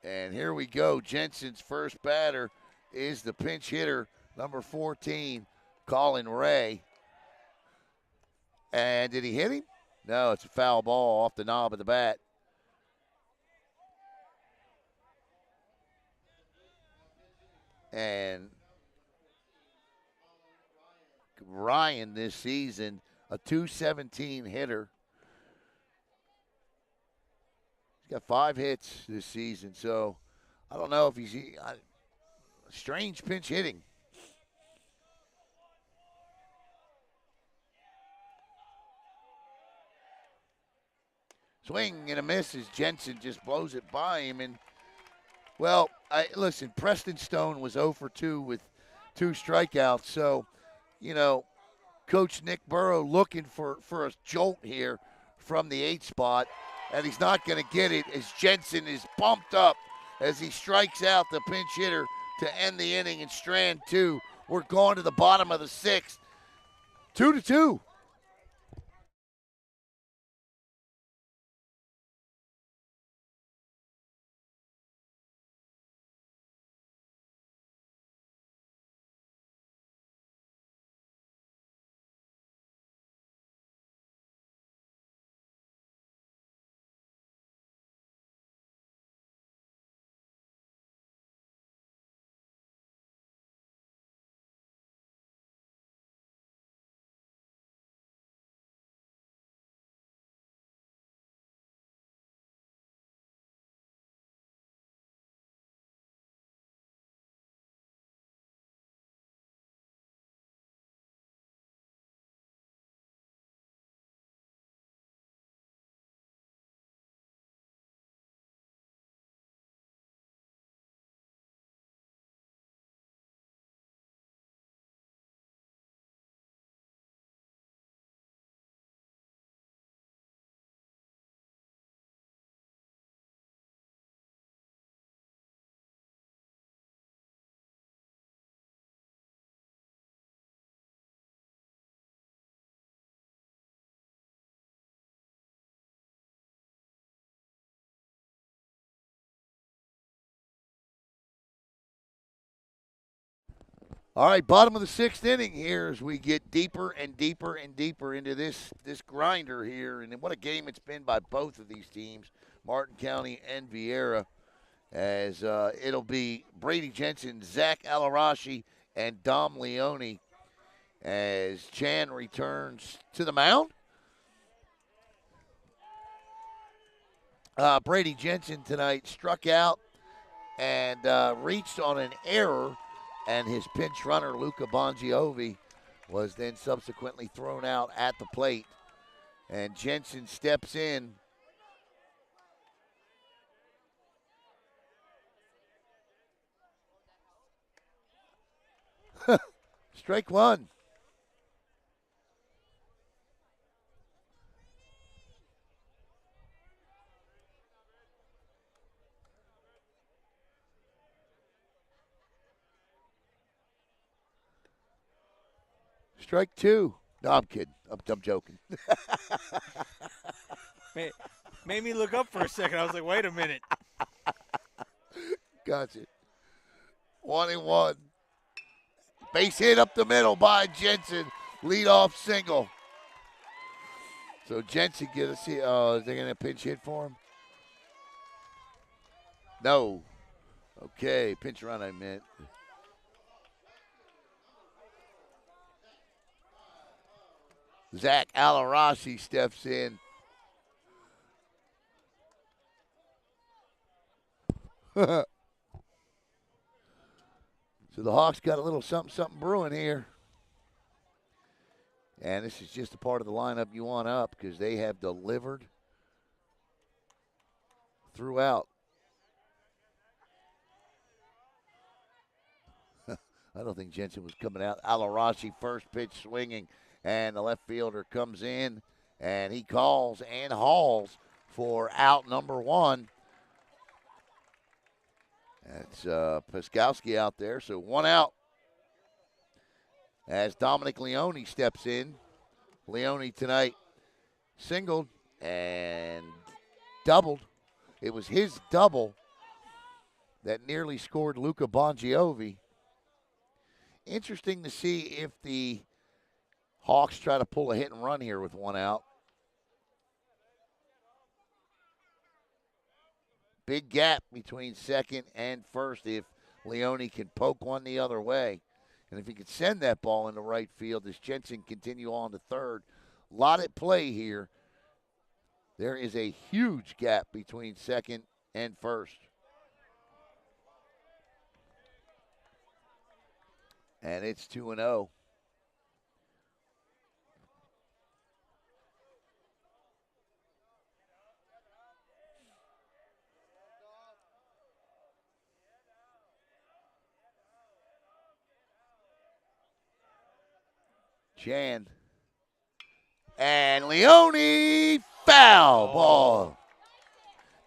And here we go. Jensen's first batter is the pinch hitter, number 14, Colin Ray. And did he hit him? No, it's a foul ball off the knob of the bat. And Ryan this season, a .217 hitter. He's got 5 hits this season, so I don't know if he's strange pinch hitting. Swing and a miss as Jensen just blows it by him. And, well, listen, Preston Stone was 0 for 2 with 2 strikeouts. So, you know, Coach Nick Burrow looking for a jolt here from the 8 spot. And he's not going to get it as Jensen is bumped up as he strikes out the pinch hitter to end the inning in strand 2. We're going to the bottom of the 6th. 2-2. All right, bottom of the 6th inning here as we get deeper and deeper and deeper into this grinder here. And what a game it's been by both of these teams, Martin County and Viera, as it'll be Brady Jensen, Zach Alarashi, and Dom Leone as Chan returns to the mound. Brady Jensen tonight struck out and reached on an error, and his pinch runner, Luca Bongiovi, was then subsequently thrown out at the plate. And Jensen steps in. Strike 1. Strike 2. No, I'm kidding. I'm joking. Made me look up for a second. I was like, wait a minute. Gotcha. 1-1. Base hit up the middle by Jensen. Leadoff single. So Jensen is they going to pinch hit for him? No. Okay, pinch run I meant. Zach Alarashi steps in. So the Hawks got a little something brewing here. And this is just a part of the lineup you want up because they have delivered throughout. I don't think Jensen was coming out. Alarashi first pitch swinging, and the left fielder comes in, and he calls and hauls for out number one. That's Piskowski out there, so one out as Dominic Leone steps in. Leone tonight singled and doubled. It was his double that nearly scored Luca Bongiovi. Interesting to see if the Hawks try to pull a hit and run here with one out. Big gap between second and first if Leone can poke one the other way. And if he could send that ball into right field as Jensen continue on to third. A lot at play here. There is a huge gap between second and first. And it's 2-0. Chan. And Leone, foul ball.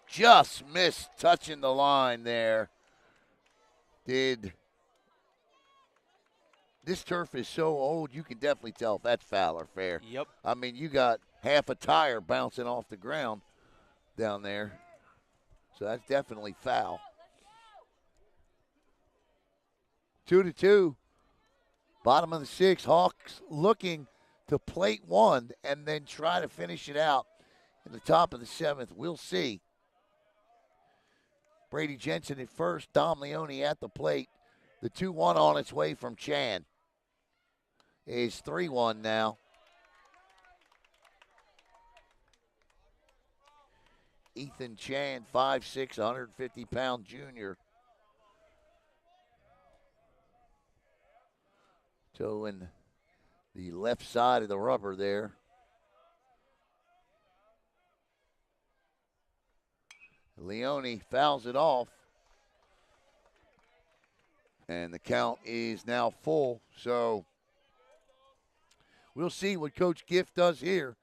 Just missed touching the line there. This turf is so old, you can definitely tell if that's foul or fair. Yep. I mean, you got half a tire bouncing off the ground down there. So that's definitely foul. 2-2. Bottom of the sixth. Hawks looking to plate one and then try to finish it out in the top of the seventh. We'll see. Brady Jensen at first. Dom Leone at the plate. The 2-1 on its way from Chan. Is 3-1 now. Ethan Chan, 5'6", 150-pound junior. Toeing the left side of the rubber there. Leone fouls it off. And the count is now full. So we'll see what Coach Gift does here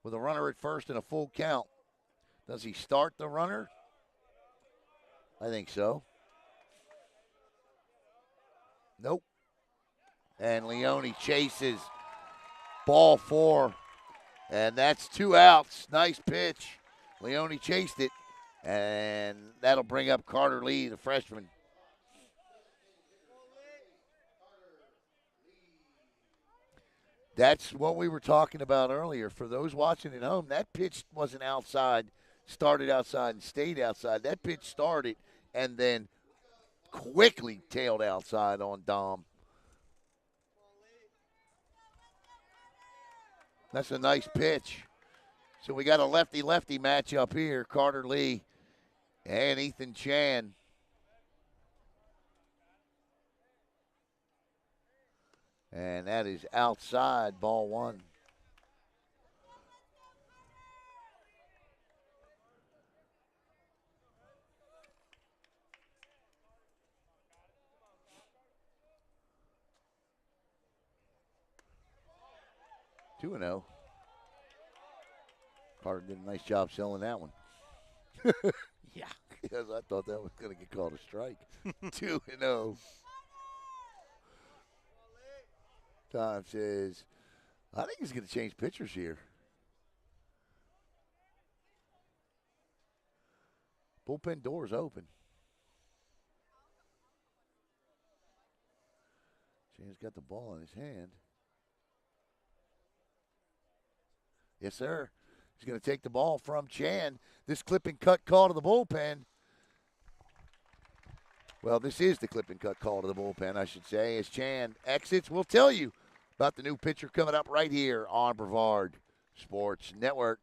with a runner at first and a full count. Does he start the runner? I think so. Nope. And Leone chases ball four. And that's 2 outs. Nice pitch. Leone chased it. And that'll bring up Carter Lee, the freshman. That's what we were talking about earlier. For those watching at home, that pitch wasn't outside, started outside and stayed outside. That pitch started and then quickly tailed outside on Dom. That's a nice pitch. So we got a lefty-lefty matchup here. Carter Lee and Ethan Chan. And that is outside, ball one. Two and 0. Carter did a nice job selling that one. Yeah. Because I thought that was going to get called a strike. 2-0. Tom says, I think he's going to change pitchers here. Bullpen door's open. Chan's got the ball in his hand. Yes, sir. He's going to take the ball from Chan. This clip and cut call to the bullpen. Well, this is the clip and cut call to the bullpen, I should say. As Chan exits, we'll tell you about the new pitcher coming up right here on Brevard Sports Network.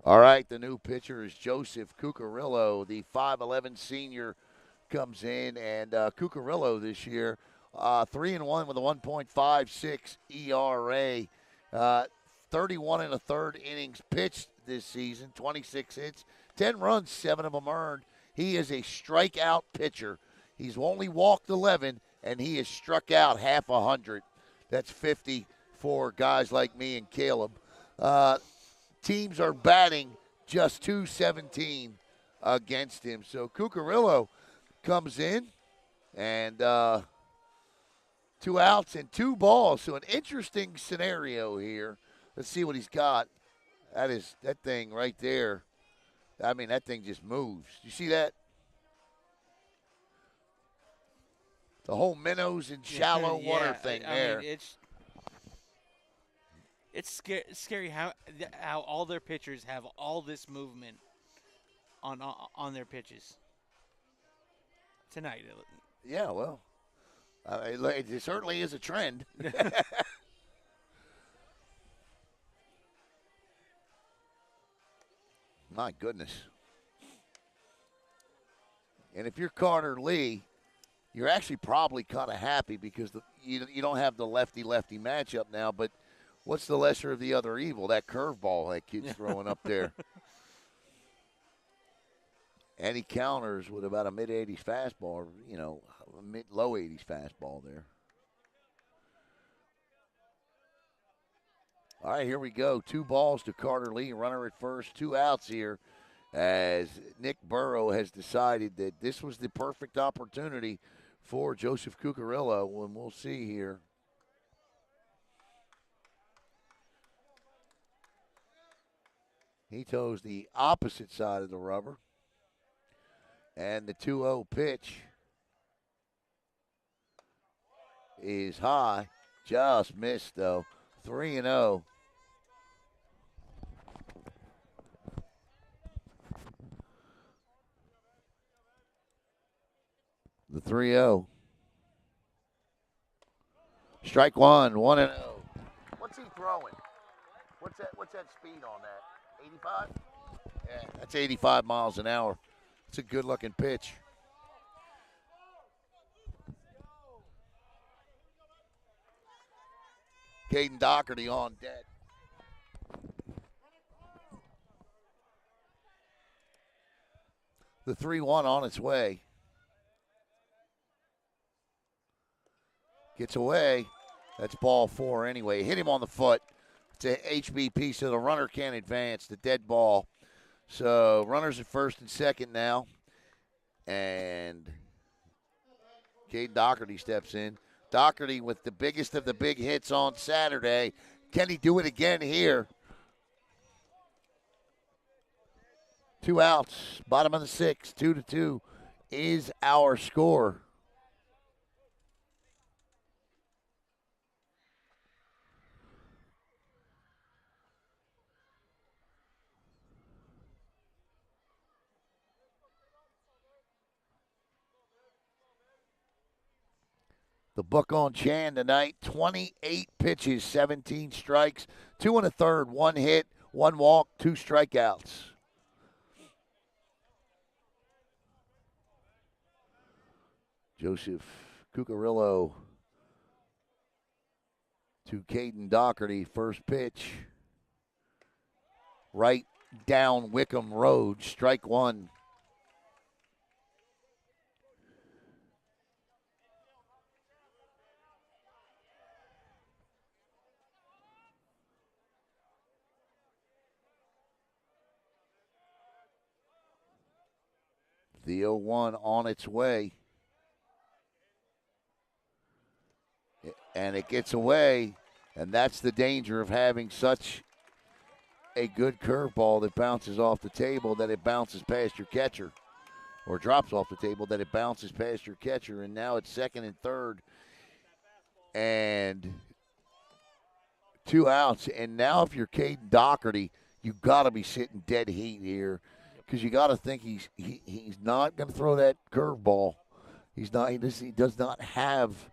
All right, the new pitcher is Joseph Cucurullo, the 5'11 senior comes in, and Cucurullo this year, 3-1 with a 1.56 ERA, 31 and a third innings pitched this season, 26 hits, 10 runs, 7 of them earned. He is a strikeout pitcher. He's only walked 11, and he has struck out half 100. That's 50 for guys like me and Caleb. Teams are batting just .217 against him. So Cucurullo comes in, and 2 outs and 2 balls. So an interesting scenario here. Let's see what he's got. That thing right there. I mean, that thing just moves. You see that? The whole minnows and shallow water thing there. Mean, it's scary how all their pitchers have all this movement on their pitches tonight. Yeah, well, it certainly is a trend. My goodness. And if you're Carter Lee, you're actually probably kind of happy because you don't have the lefty-lefty matchup now, but what's the lesser of the other evil? That curveball that kid's throwing up there. And he counters with about a mid-80s fastball, mid-low 80s fastball there. All right, here we go. 2 balls to Carter Lee, runner at first, 2 outs here as Nick Burrow has decided that this was the perfect opportunity for Joseph Cucurullo, and we'll see here. He toes the opposite side of the rubber. And the 2-0 pitch is high. Just missed, though. 3-0. The 3-0. Strike one, 1-0. What's he throwing? What's that speed on that? 85? Yeah, that's 85 miles an hour. It's a good-looking pitch. Caden Doherty on deck. The 3-1 on its way. Gets away. That's ball 4 anyway. Hit him on the foot. It's a HBP, so the runner can't advance. The dead ball. So runners at first and second now. And Caden Doherty steps in. Doherty with the biggest of the big hits on Saturday. Can he do it again here? 2 outs. Bottom of the 6th. 2-2 is our score. The book on Chan tonight, 28 pitches, 17 strikes, 2 1/3, 1 hit, 1 walk, 2 strikeouts. Joseph Cucurullo to Caden Doherty, first pitch. Right down Wickham Road, strike 1. The 0-1 on its way. And it gets away, and that's the danger of having such a good curveball that bounces off the table, that it bounces past your catcher, or drops off the table, that it bounces past your catcher, and now it's second and third, and 2 outs. And now if you're Caden Doherty, you've got to be sitting dead heat here, because you got to think he's not going to throw that curveball. He does not have.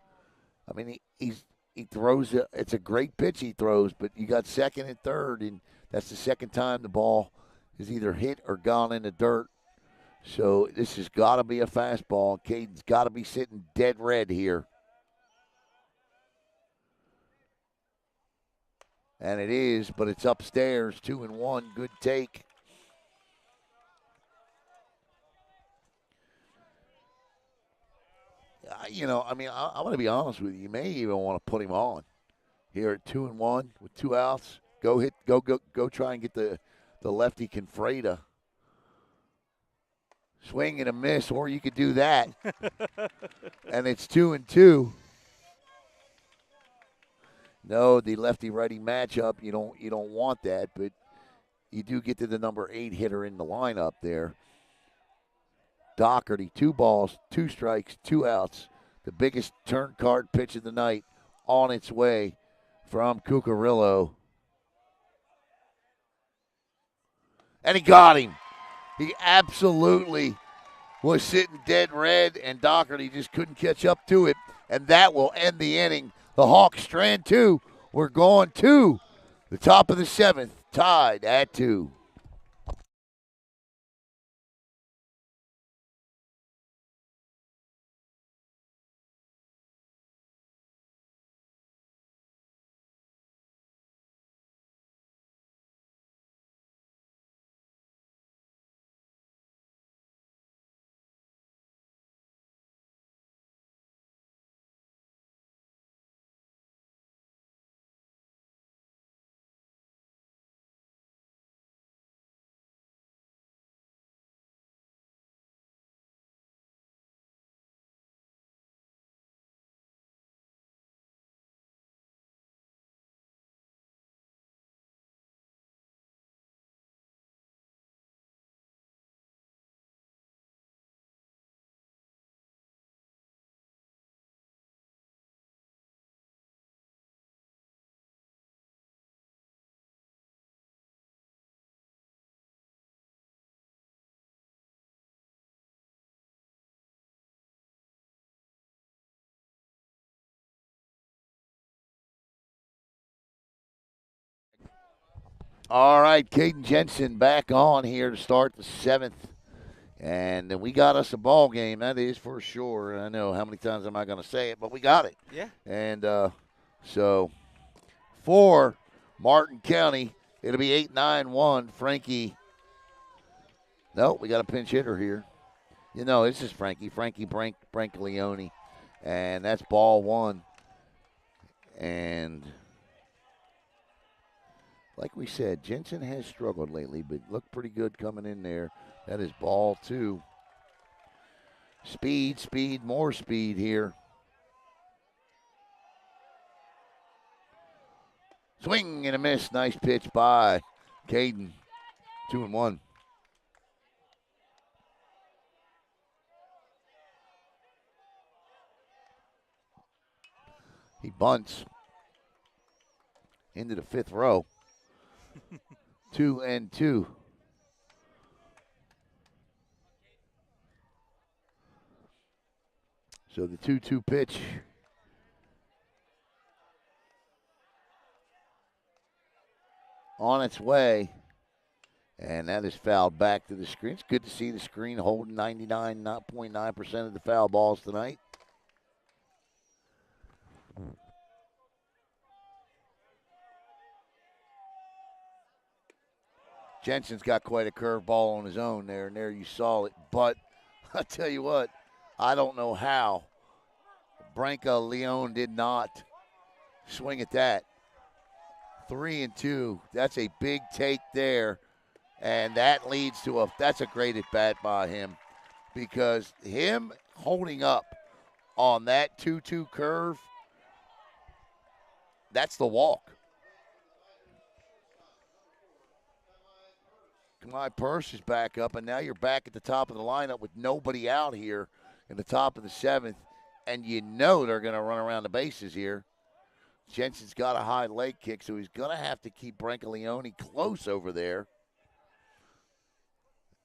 I mean, he throws it. It's a great pitch he throws, but you got second and third, and that's the second time the ball has either hit or gone in the dirt. So this has got to be a fastball. Caden's got to be sitting dead red here. And it is, but it's upstairs, 2-1. Good take. I'm going to be honest with you. You may even want to put him on here at 2-1 with 2 outs. Go try and get the lefty Confreda. Swing and a miss, or you could do that. And it's 2-2. No, the lefty-righty matchup, you don't want that, but you do get to the number 8 hitter in the lineup there. Doherty, 2 balls, 2 strikes, 2 outs. The biggest turn card pitch of the night on its way from Cucurullo. And he got him. He absolutely was sitting dead red, and Doherty just couldn't catch up to it. And that will end the inning. The Hawks strand 2. We're going to the top of the 7th, tied at 2. All right, Caden Jensen back on here to start the 7th. And we got us a ball game, that is for sure. I know how many times am I going to say it, but we got it. Yeah. And so for Martin County, it'll be 8-9-1. Frankie. No, we got a pinch hitter here. This is Frankie Brancaleone. And that's ball 1. And like we said, Jensen has struggled lately, but looked pretty good coming in there. That is ball 2. Speed, more speed here. Swing and a miss. Nice pitch by Caden. 2-1. He bunts into the 5th row. 2-2. So the 2-2 pitch. On its way. And that is fouled back to the screen. It's good to see the screen holding 99.9% of the foul balls tonight. Jensen's got quite a curveball on his own there, and there you saw it. But I tell you what, I don't know how Brancaleone did not swing at that. 3-2. That's a big take there, and that leads to that's a great at bat by him, because him holding up on that 2-2 curve, that's the walk. My purse is back up, and now you're back at the top of the lineup with nobody out here in the top of the 7th, and they're going to run around the bases here. Jensen's got a high leg kick, so he's going to have to keep Brancaleone close over there.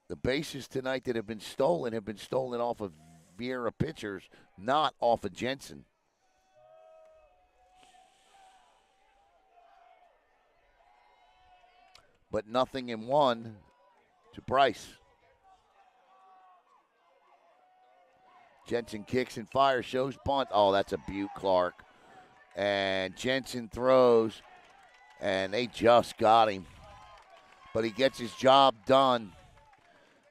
The bases tonight that have been stolen off of Viera pitchers, not off of Jensen. But nothing in 1. to Bryce. Jensen kicks and fires, shows bunt. Oh, that's a beaut, Clark. And Jensen throws, and they just got him. But he gets his job done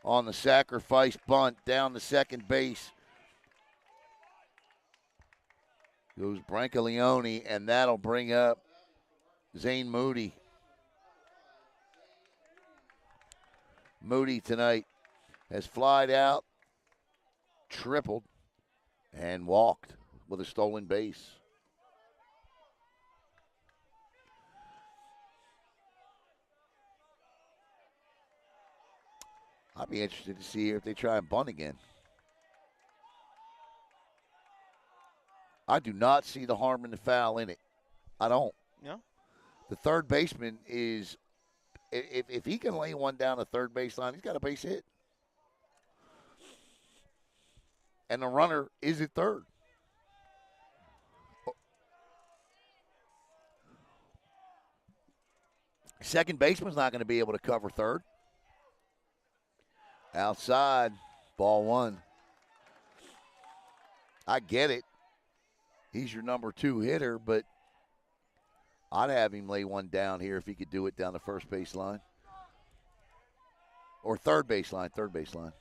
on the sacrifice bunt down to second base. Goes Brancaleone, and that'll bring up Zane Moody. Moody tonight has flied out, tripled, and walked with a stolen base. I'd be interested to see if they try and bunt again. I do not see the harm and the foul in it. I don't. No? The third baseman is, if he can lay one down the third baseline, he's got a base hit. And the runner is at third. Second baseman's not going to be able to cover third. Outside, ball one. I get it. He's your number 2 hitter, but I'd have him lay one down here if he could do it down the first baseline. Or third baseline.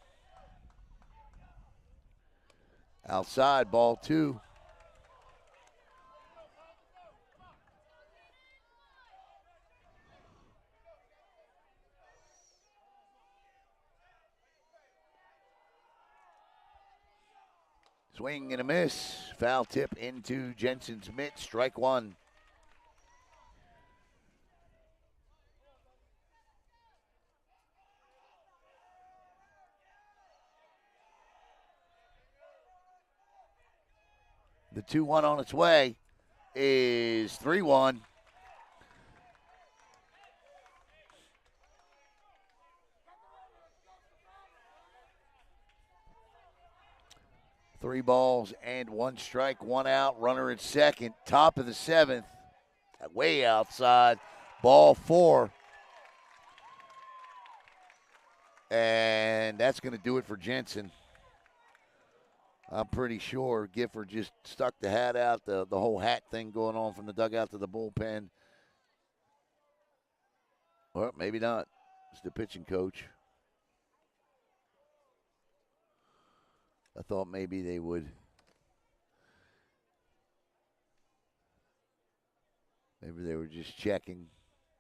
Outside, ball 2. Swing and a miss. Foul tip into Jensen's mitt. Strike 1. The 2-1 on its way is 3-1. Three balls and 1 strike, 1 out. Runner at second. Top of the 7th. Way outside. Ball 4. And that's going to do it for Jensen. I'm pretty sure Gifford just stuck the hat out, the whole hat thing going on from the dugout to the bullpen. Well, maybe not. It's the pitching coach. I thought maybe they would. Maybe they were just checking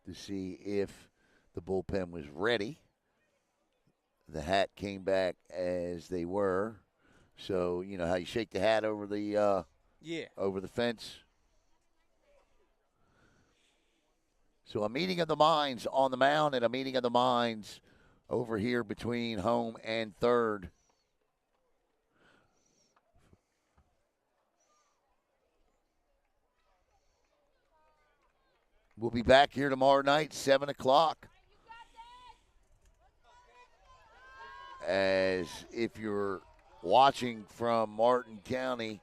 to see if the bullpen was ready. The hat came back as they were. So, you know how you shake the hat over the over the fence. So a meeting of the minds on the mound and a meeting of the minds over here between home and third. We'll be back here tomorrow night, 7 o'clock. As if you're watching from Martin County,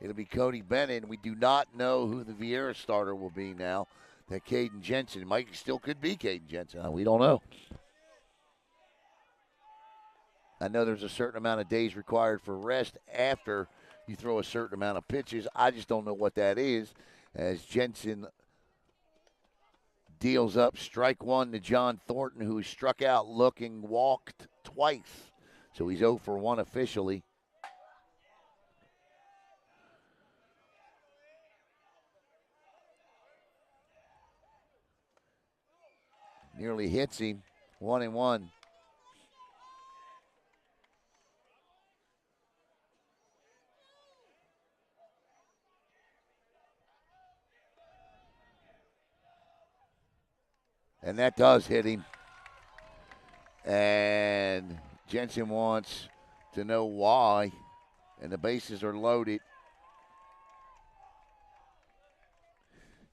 it'll be Cody Bennett. We do not know who the Viera starter will be now. That Caden Jensen. Mike still could be Caden Jensen. We don't know. I know there's a certain amount of days required for rest after you throw a certain amount of pitches. I just don't know what that is, as Jensen deals up strike 1 to John Thornton, who struck out looking, walked twice. So he's 0 for 1 officially. Nearly hits him, 1-1. And that does hit him. And Jensen wants to know why. And the bases are loaded.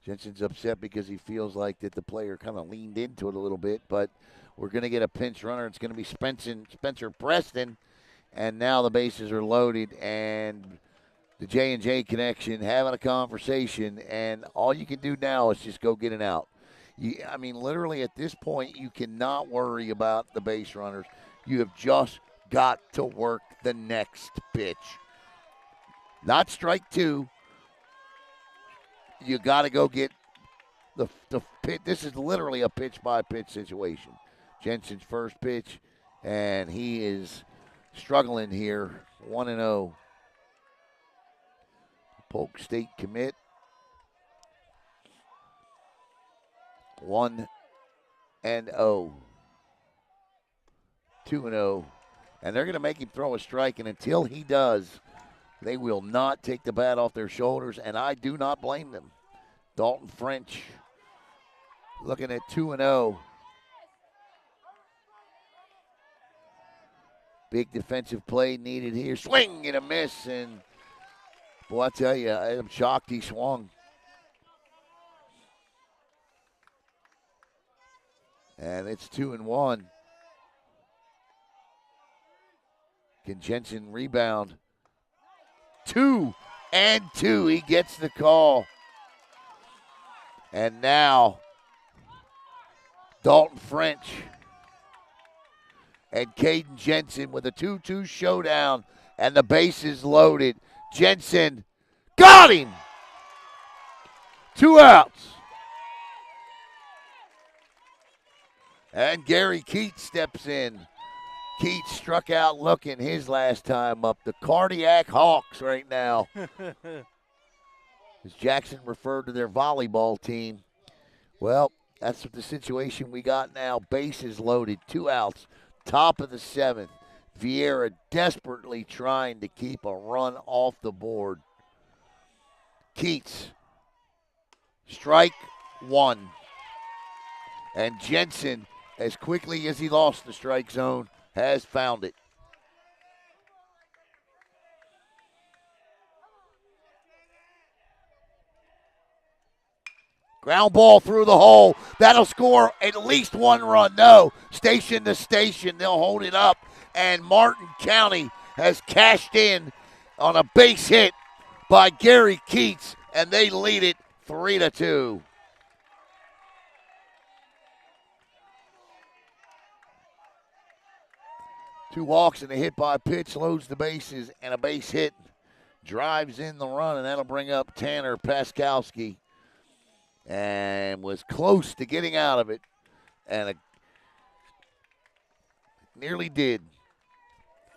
Jensen's upset because he feels like that the player kind of leaned into it a little bit. But we're going to get a pinch runner. It's going to be Spencer Preston. And now the bases are loaded. And the J&J connection having a conversation. And all you can do now is just go get an out. I mean, literally at this point, you cannot worry about the base runners. You have just got to work the next pitch. Not strike two. You got to go get the pitch. This is literally a pitch-by-pitch situation. Jensen's first pitch, and he is struggling here. 1-0. Polk State commit. 1-0. 2-0. And they're going to make him throw a strike, and until he does, they will not take the bat off their shoulders, and I do not blame them. Dalton French looking at 2-0. Big defensive play needed here. Swing and a miss, and boy, I tell you, I'm shocked he swung. And it's 2-1. Can Jensen rebound? 2-2. He gets the call. And now Dalton French and Caden Jensen with a 2-2 showdown, and the bases loaded. Jensen got him. 2 outs. And Gary Keats steps in. Keats struck out looking his last time up. The Cardiac Hawks right now. As Jackson referred to their volleyball team. Well, that's the situation we got now. Bases loaded, 2 outs, top of the 7th. Viera desperately trying to keep a run off the board. Keats, strike 1. And Jensen, as quickly as he lost the strike zone, has found it. Ground ball through the hole. That'll score at least 1 run. No, station to station. They'll hold it up. And Martin County has cashed in on a base hit by Gary Keats, and they lead it 3-2. Two walks and a hit by pitch, loads the bases, and a base hit drives in the run, and that'll bring up Tanner Paskowski. And was close to getting out of it, and nearly did.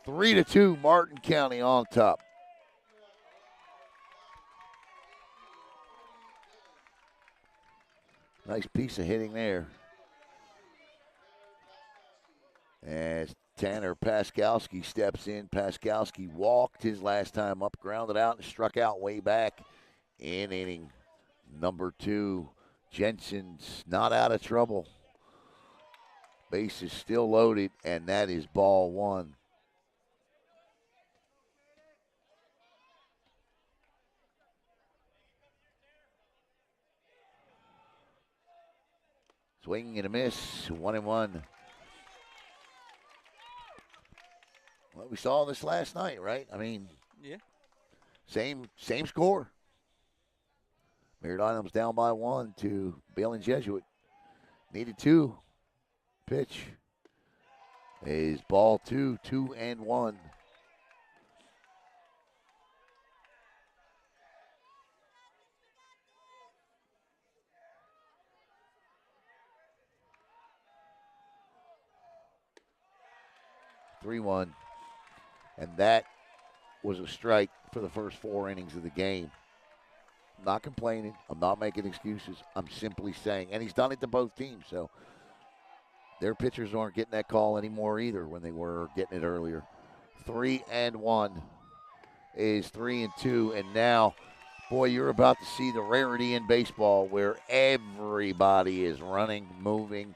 3-2, Martin County on top. Nice piece of hitting there. As Tanner Paskowski steps in. Paskowski walked his last time up, grounded out, and struck out way back in inning number 2. Jensen's not out of trouble. Base is still loaded, and that is ball 1. Swing and a miss, 1-1. Well, we saw this last night, right? I mean, yeah, same score. Merritt Island's down by 1 to Balen Jesuit. Needed 2. Pitch is ball 2, 2-1. (3-1), and that was a strike for the first 4 innings of the game. I'm not complaining. I'm not making excuses. I'm simply saying, and he's done it to both teams, so their pitchers aren't getting that call anymore either when they were getting it earlier. 3-1 is 3-2, and now, boy, you're about to see the rarity in baseball where everybody is running, moving,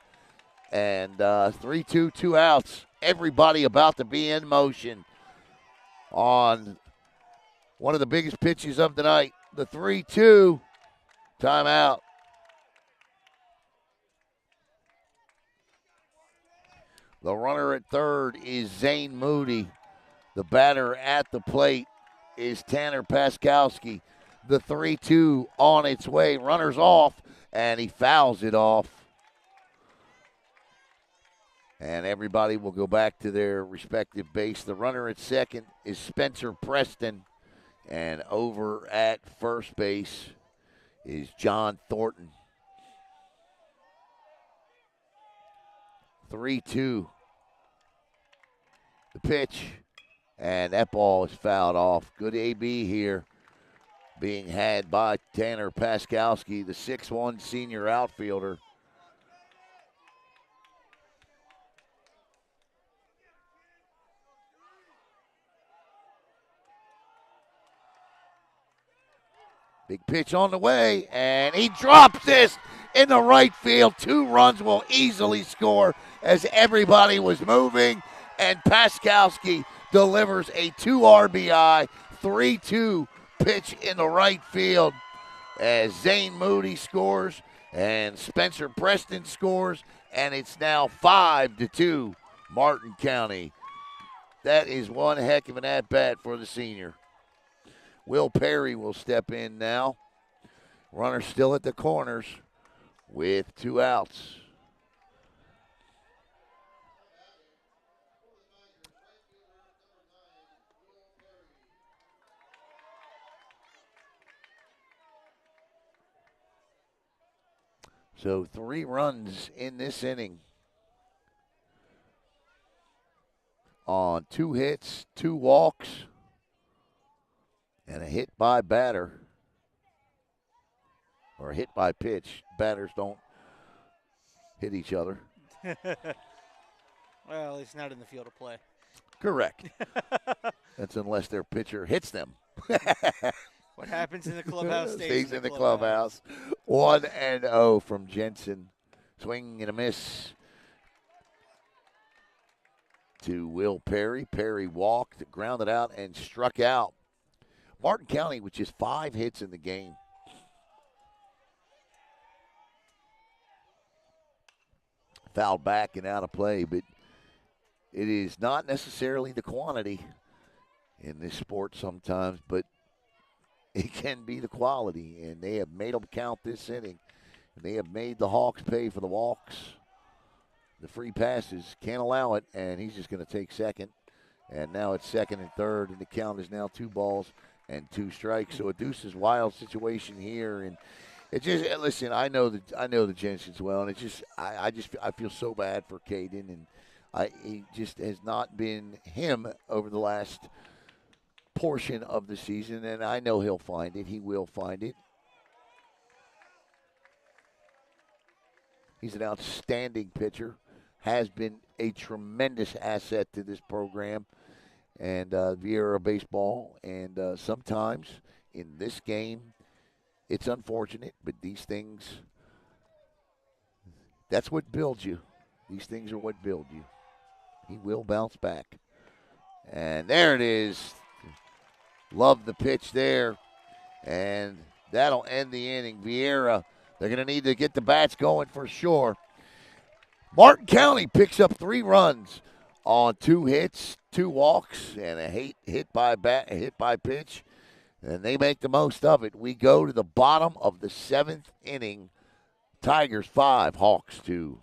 and 3-2, 2 outs. Everybody about to be in motion on one of the biggest pitches of the night. The 3-2 timeout. The runner at third is Zane Moody. The batter at the plate is Tanner Paskowski. the 3-2 on its way. Runner's off, and he fouls it off. And everybody will go back to their respective base. The runner at second is Spencer Preston. And over at first base is John Thornton. 3-2. The pitch. And that ball is fouled off. Good AB here being had by Tanner Paskowski, the 6'1 senior outfielder. Big pitch on the way, and he drops this in the right field. 2 runs will easily score as everybody was moving, and Paskowski delivers a 2 RBI, 3-2 pitch in the right field as Zane Moody scores and Spencer Preston scores, and it's now 5-2 Martin County. That is one heck of an at-bat for the senior. Will Perry will step in now. Runner still at the corners with 2 outs. So 3 runs in this inning on 2 hits, 2 walks, and a hit by batter, or a hit by pitch. Batters don't hit each other. Well, it's not in the field of play. Correct. That's unless their pitcher hits them. What happens in the clubhouse stays in the clubhouse. 1-0 from Jensen. Swing and a miss to Will Perry. Perry walked, grounded out, and struck out. Martin County with just 5 hits in the game. Fouled back and out of play, but it is not necessarily the quantity in this sport sometimes, but it can be the quality, and they have made them count this inning. And they have made the Hawks pay for the walks. The free passes, can't allow it, and he's just going to take second. And now it's second and third, and the count is now 2 balls and 2 strikes. So a deuces wild situation here, and it just, listen, I know the Jensens well, and it just I feel so bad for Caden, and he just has not been him over the last portion of the season, and I know he'll find it. He will find it. He's an outstanding pitcher, has been a tremendous asset to this program and Viera baseball. And sometimes in this game, it's unfortunate, but these things, that's what builds you. These things are what build you. He will bounce back. And there it is. Love the pitch there. And that'll end the inning. Viera, they're going to need to get the bats going for sure. Martin County picks up 3 runs on 2 hits, 2 walks, and a hit by pitch. And they make the most of it. We go to the bottom of the 7th inning. Tigers 5, Hawks 2.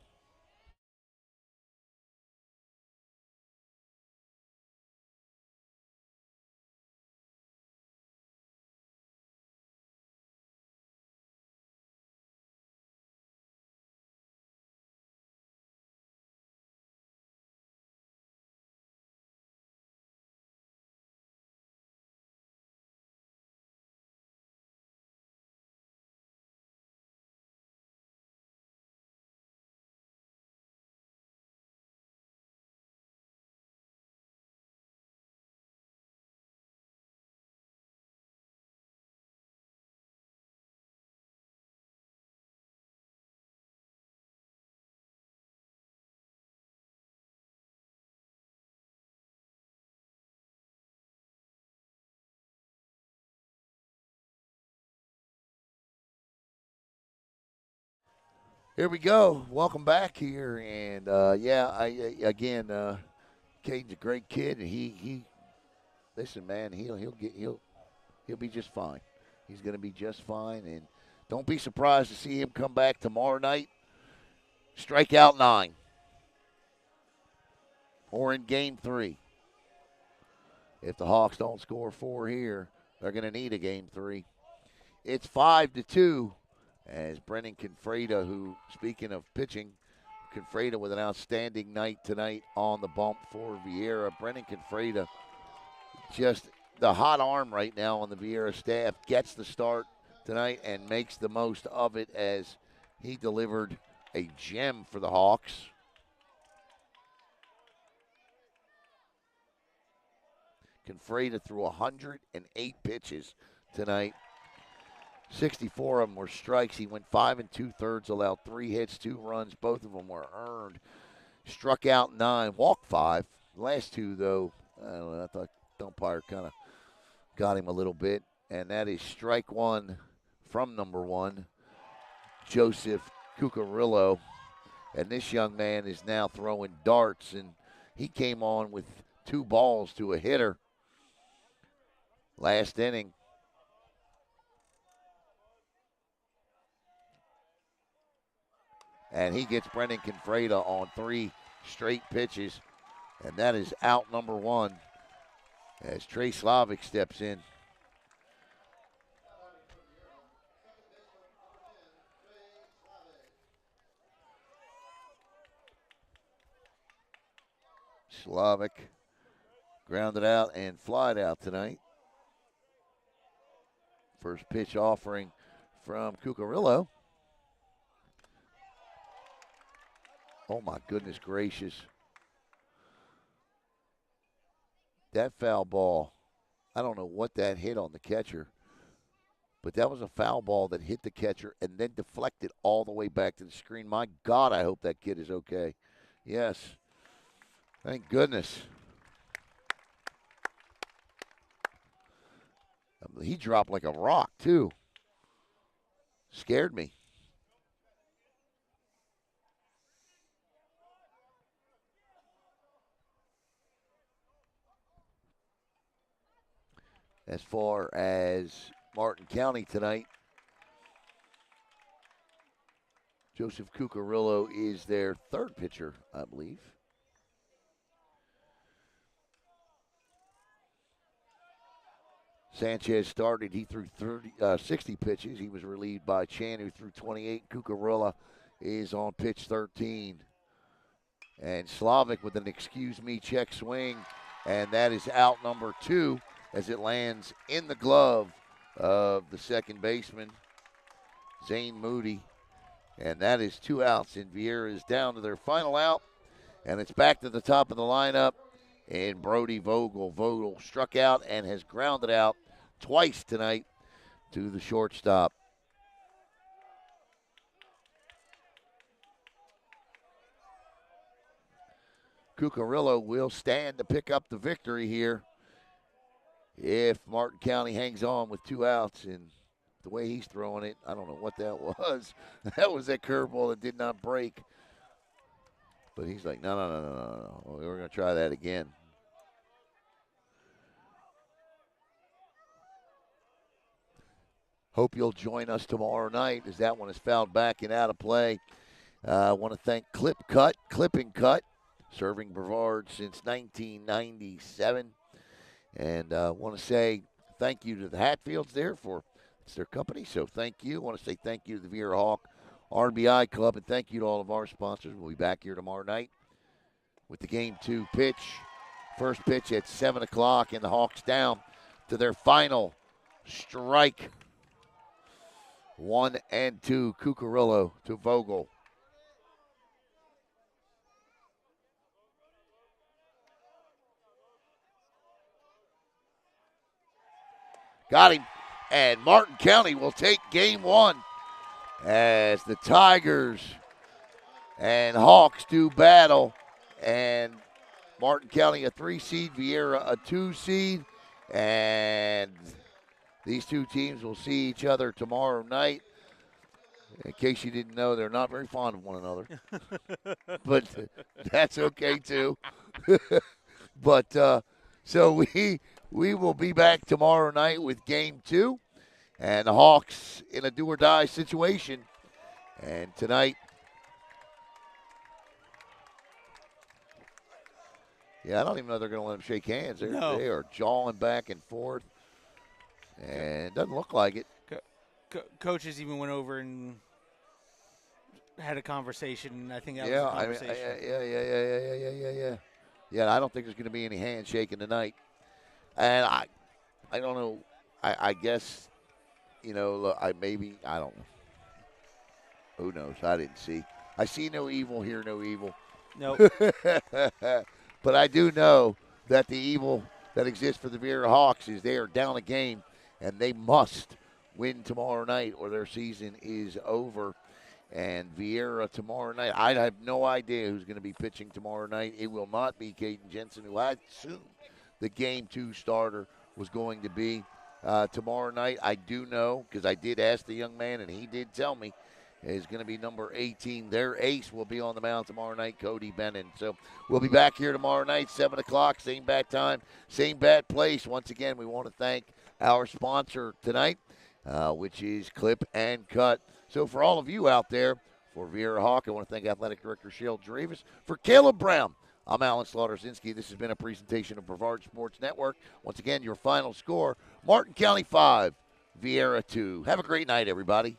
Here we go. Welcome back here, and Caden's a great kid, and he listen, man, he'll be just fine. He's going to be just fine. And don't be surprised to see him come back tomorrow night. Strike out 9. Or in game 3. If the Hawks don't score 4 here, they're going to need a game 3. It's 5-2 as Brennan Confreda, who, speaking of pitching, Confreda with an outstanding night tonight on the bump for Viera. Brennan Confreda, just the hot arm right now on the Viera staff, gets the start tonight and makes the most of it as he delivered a gem for the Hawks. Confreda threw 108 pitches tonight. 64 of them were strikes. He went 5 2/3, allowed 3 hits, 2 runs. Both of them were earned. Struck out 9, walked 5. The last 2, though, I don't know, I thought the umpire kind of got him a little bit. And that is strike 1 from number 1, Joseph Cucarillo. And this young man is now throwing darts, and he came on with 2 balls to a hitter last inning. And he gets Brendan Confreda on 3 straight pitches. And that is out number 1 as Trey Slavic steps in. Slavic grounded out and flied out tonight. First pitch offering from Cucarillo. Oh, my goodness gracious. That foul ball, I don't know what that hit on the catcher, but that was a foul ball that hit the catcher and then deflected all the way back to the screen. My God, I hope that kid is okay. Yes. Thank goodness. He dropped like a rock, too. Scared me. As far as Martin County tonight, Joseph Cucarillo is their 3rd pitcher, I believe. Sanchez started. He threw 60 pitches. He was relieved by Chan, who threw 28. Cucarillo is on pitch 13. And Slavic with an excuse-me check swing, and that is out number 2 as it lands in the glove of the second baseman, Zane Moody. And that is 2 outs, and Viera is down to their final out. And it's back to the top of the lineup, and Brody Vogel. Vogel struck out and has grounded out twice tonight to the shortstop. Cucarillo will stand to pick up the victory here if Martin County hangs on with 2 outs. And the way he's throwing it, I don't know what that was. That was that curveball that did not break. But he's like, no. We're going to try that again. Hope you'll join us tomorrow night as that one is fouled back and out of play. I want to thank Clipping Cut, serving Brevard since 1997. And I want to say thank you to the Hatfields there for it's their company. So thank you. I want to say thank you to the Viera Hawk RBI Club, and thank you to all of our sponsors. We'll be back here tomorrow night with the Game 2 pitch. First pitch at 7 o'clock, and the Hawks down to their final strike. 1 and 2, Cucarillo to Vogel. Got him. And Martin County will take game 1 as the Tigers and Hawks do battle. And Martin County a 3 seed, Viera a 2 seed. And these 2 teams will see each other tomorrow night. In case you didn't know, they're not very fond of one another. But that's okay, too. But so we will be back tomorrow night with Game 2. And the Hawks in a do-or-die situation. And tonight, I don't even know they're going to let them shake hands. No. They are jawing back and forth. And it doesn't look like it. Coaches even went over and had a conversation. I think that was a conversation. Yeah, I don't think there's going to be any handshaking tonight. And I don't know. I guess, I don't know. Who knows? I didn't see. I see no evil, hear no evil. Nope. But I do know that the evil that exists for the Viera Hawks is they are down a game, and they must win tomorrow night or their season is over. And Viera tomorrow night, I have no idea who's going to be pitching tomorrow night. It will not be Caden Jensen, who I assumed the Game 2 starter was going to be tomorrow night. I do know, because I did ask the young man, and he did tell me, is going to be number 18. Their ace will be on the mound tomorrow night, Cody Bennon. So we'll be back here tomorrow night, 7 o'clock, same bat time, same bat place. Once again, we want to thank our sponsor tonight, which is Clip and Cut. So for all of you out there, for Viera Hawk, I want to thank Athletic Director Shale Drevis. For Caleb Brown, I'm Alan Slaughter-Zinski. This has been a presentation of Brevard Sports Network. Once again, your final score, Martin County 5, Viera 2. Have a great night, everybody.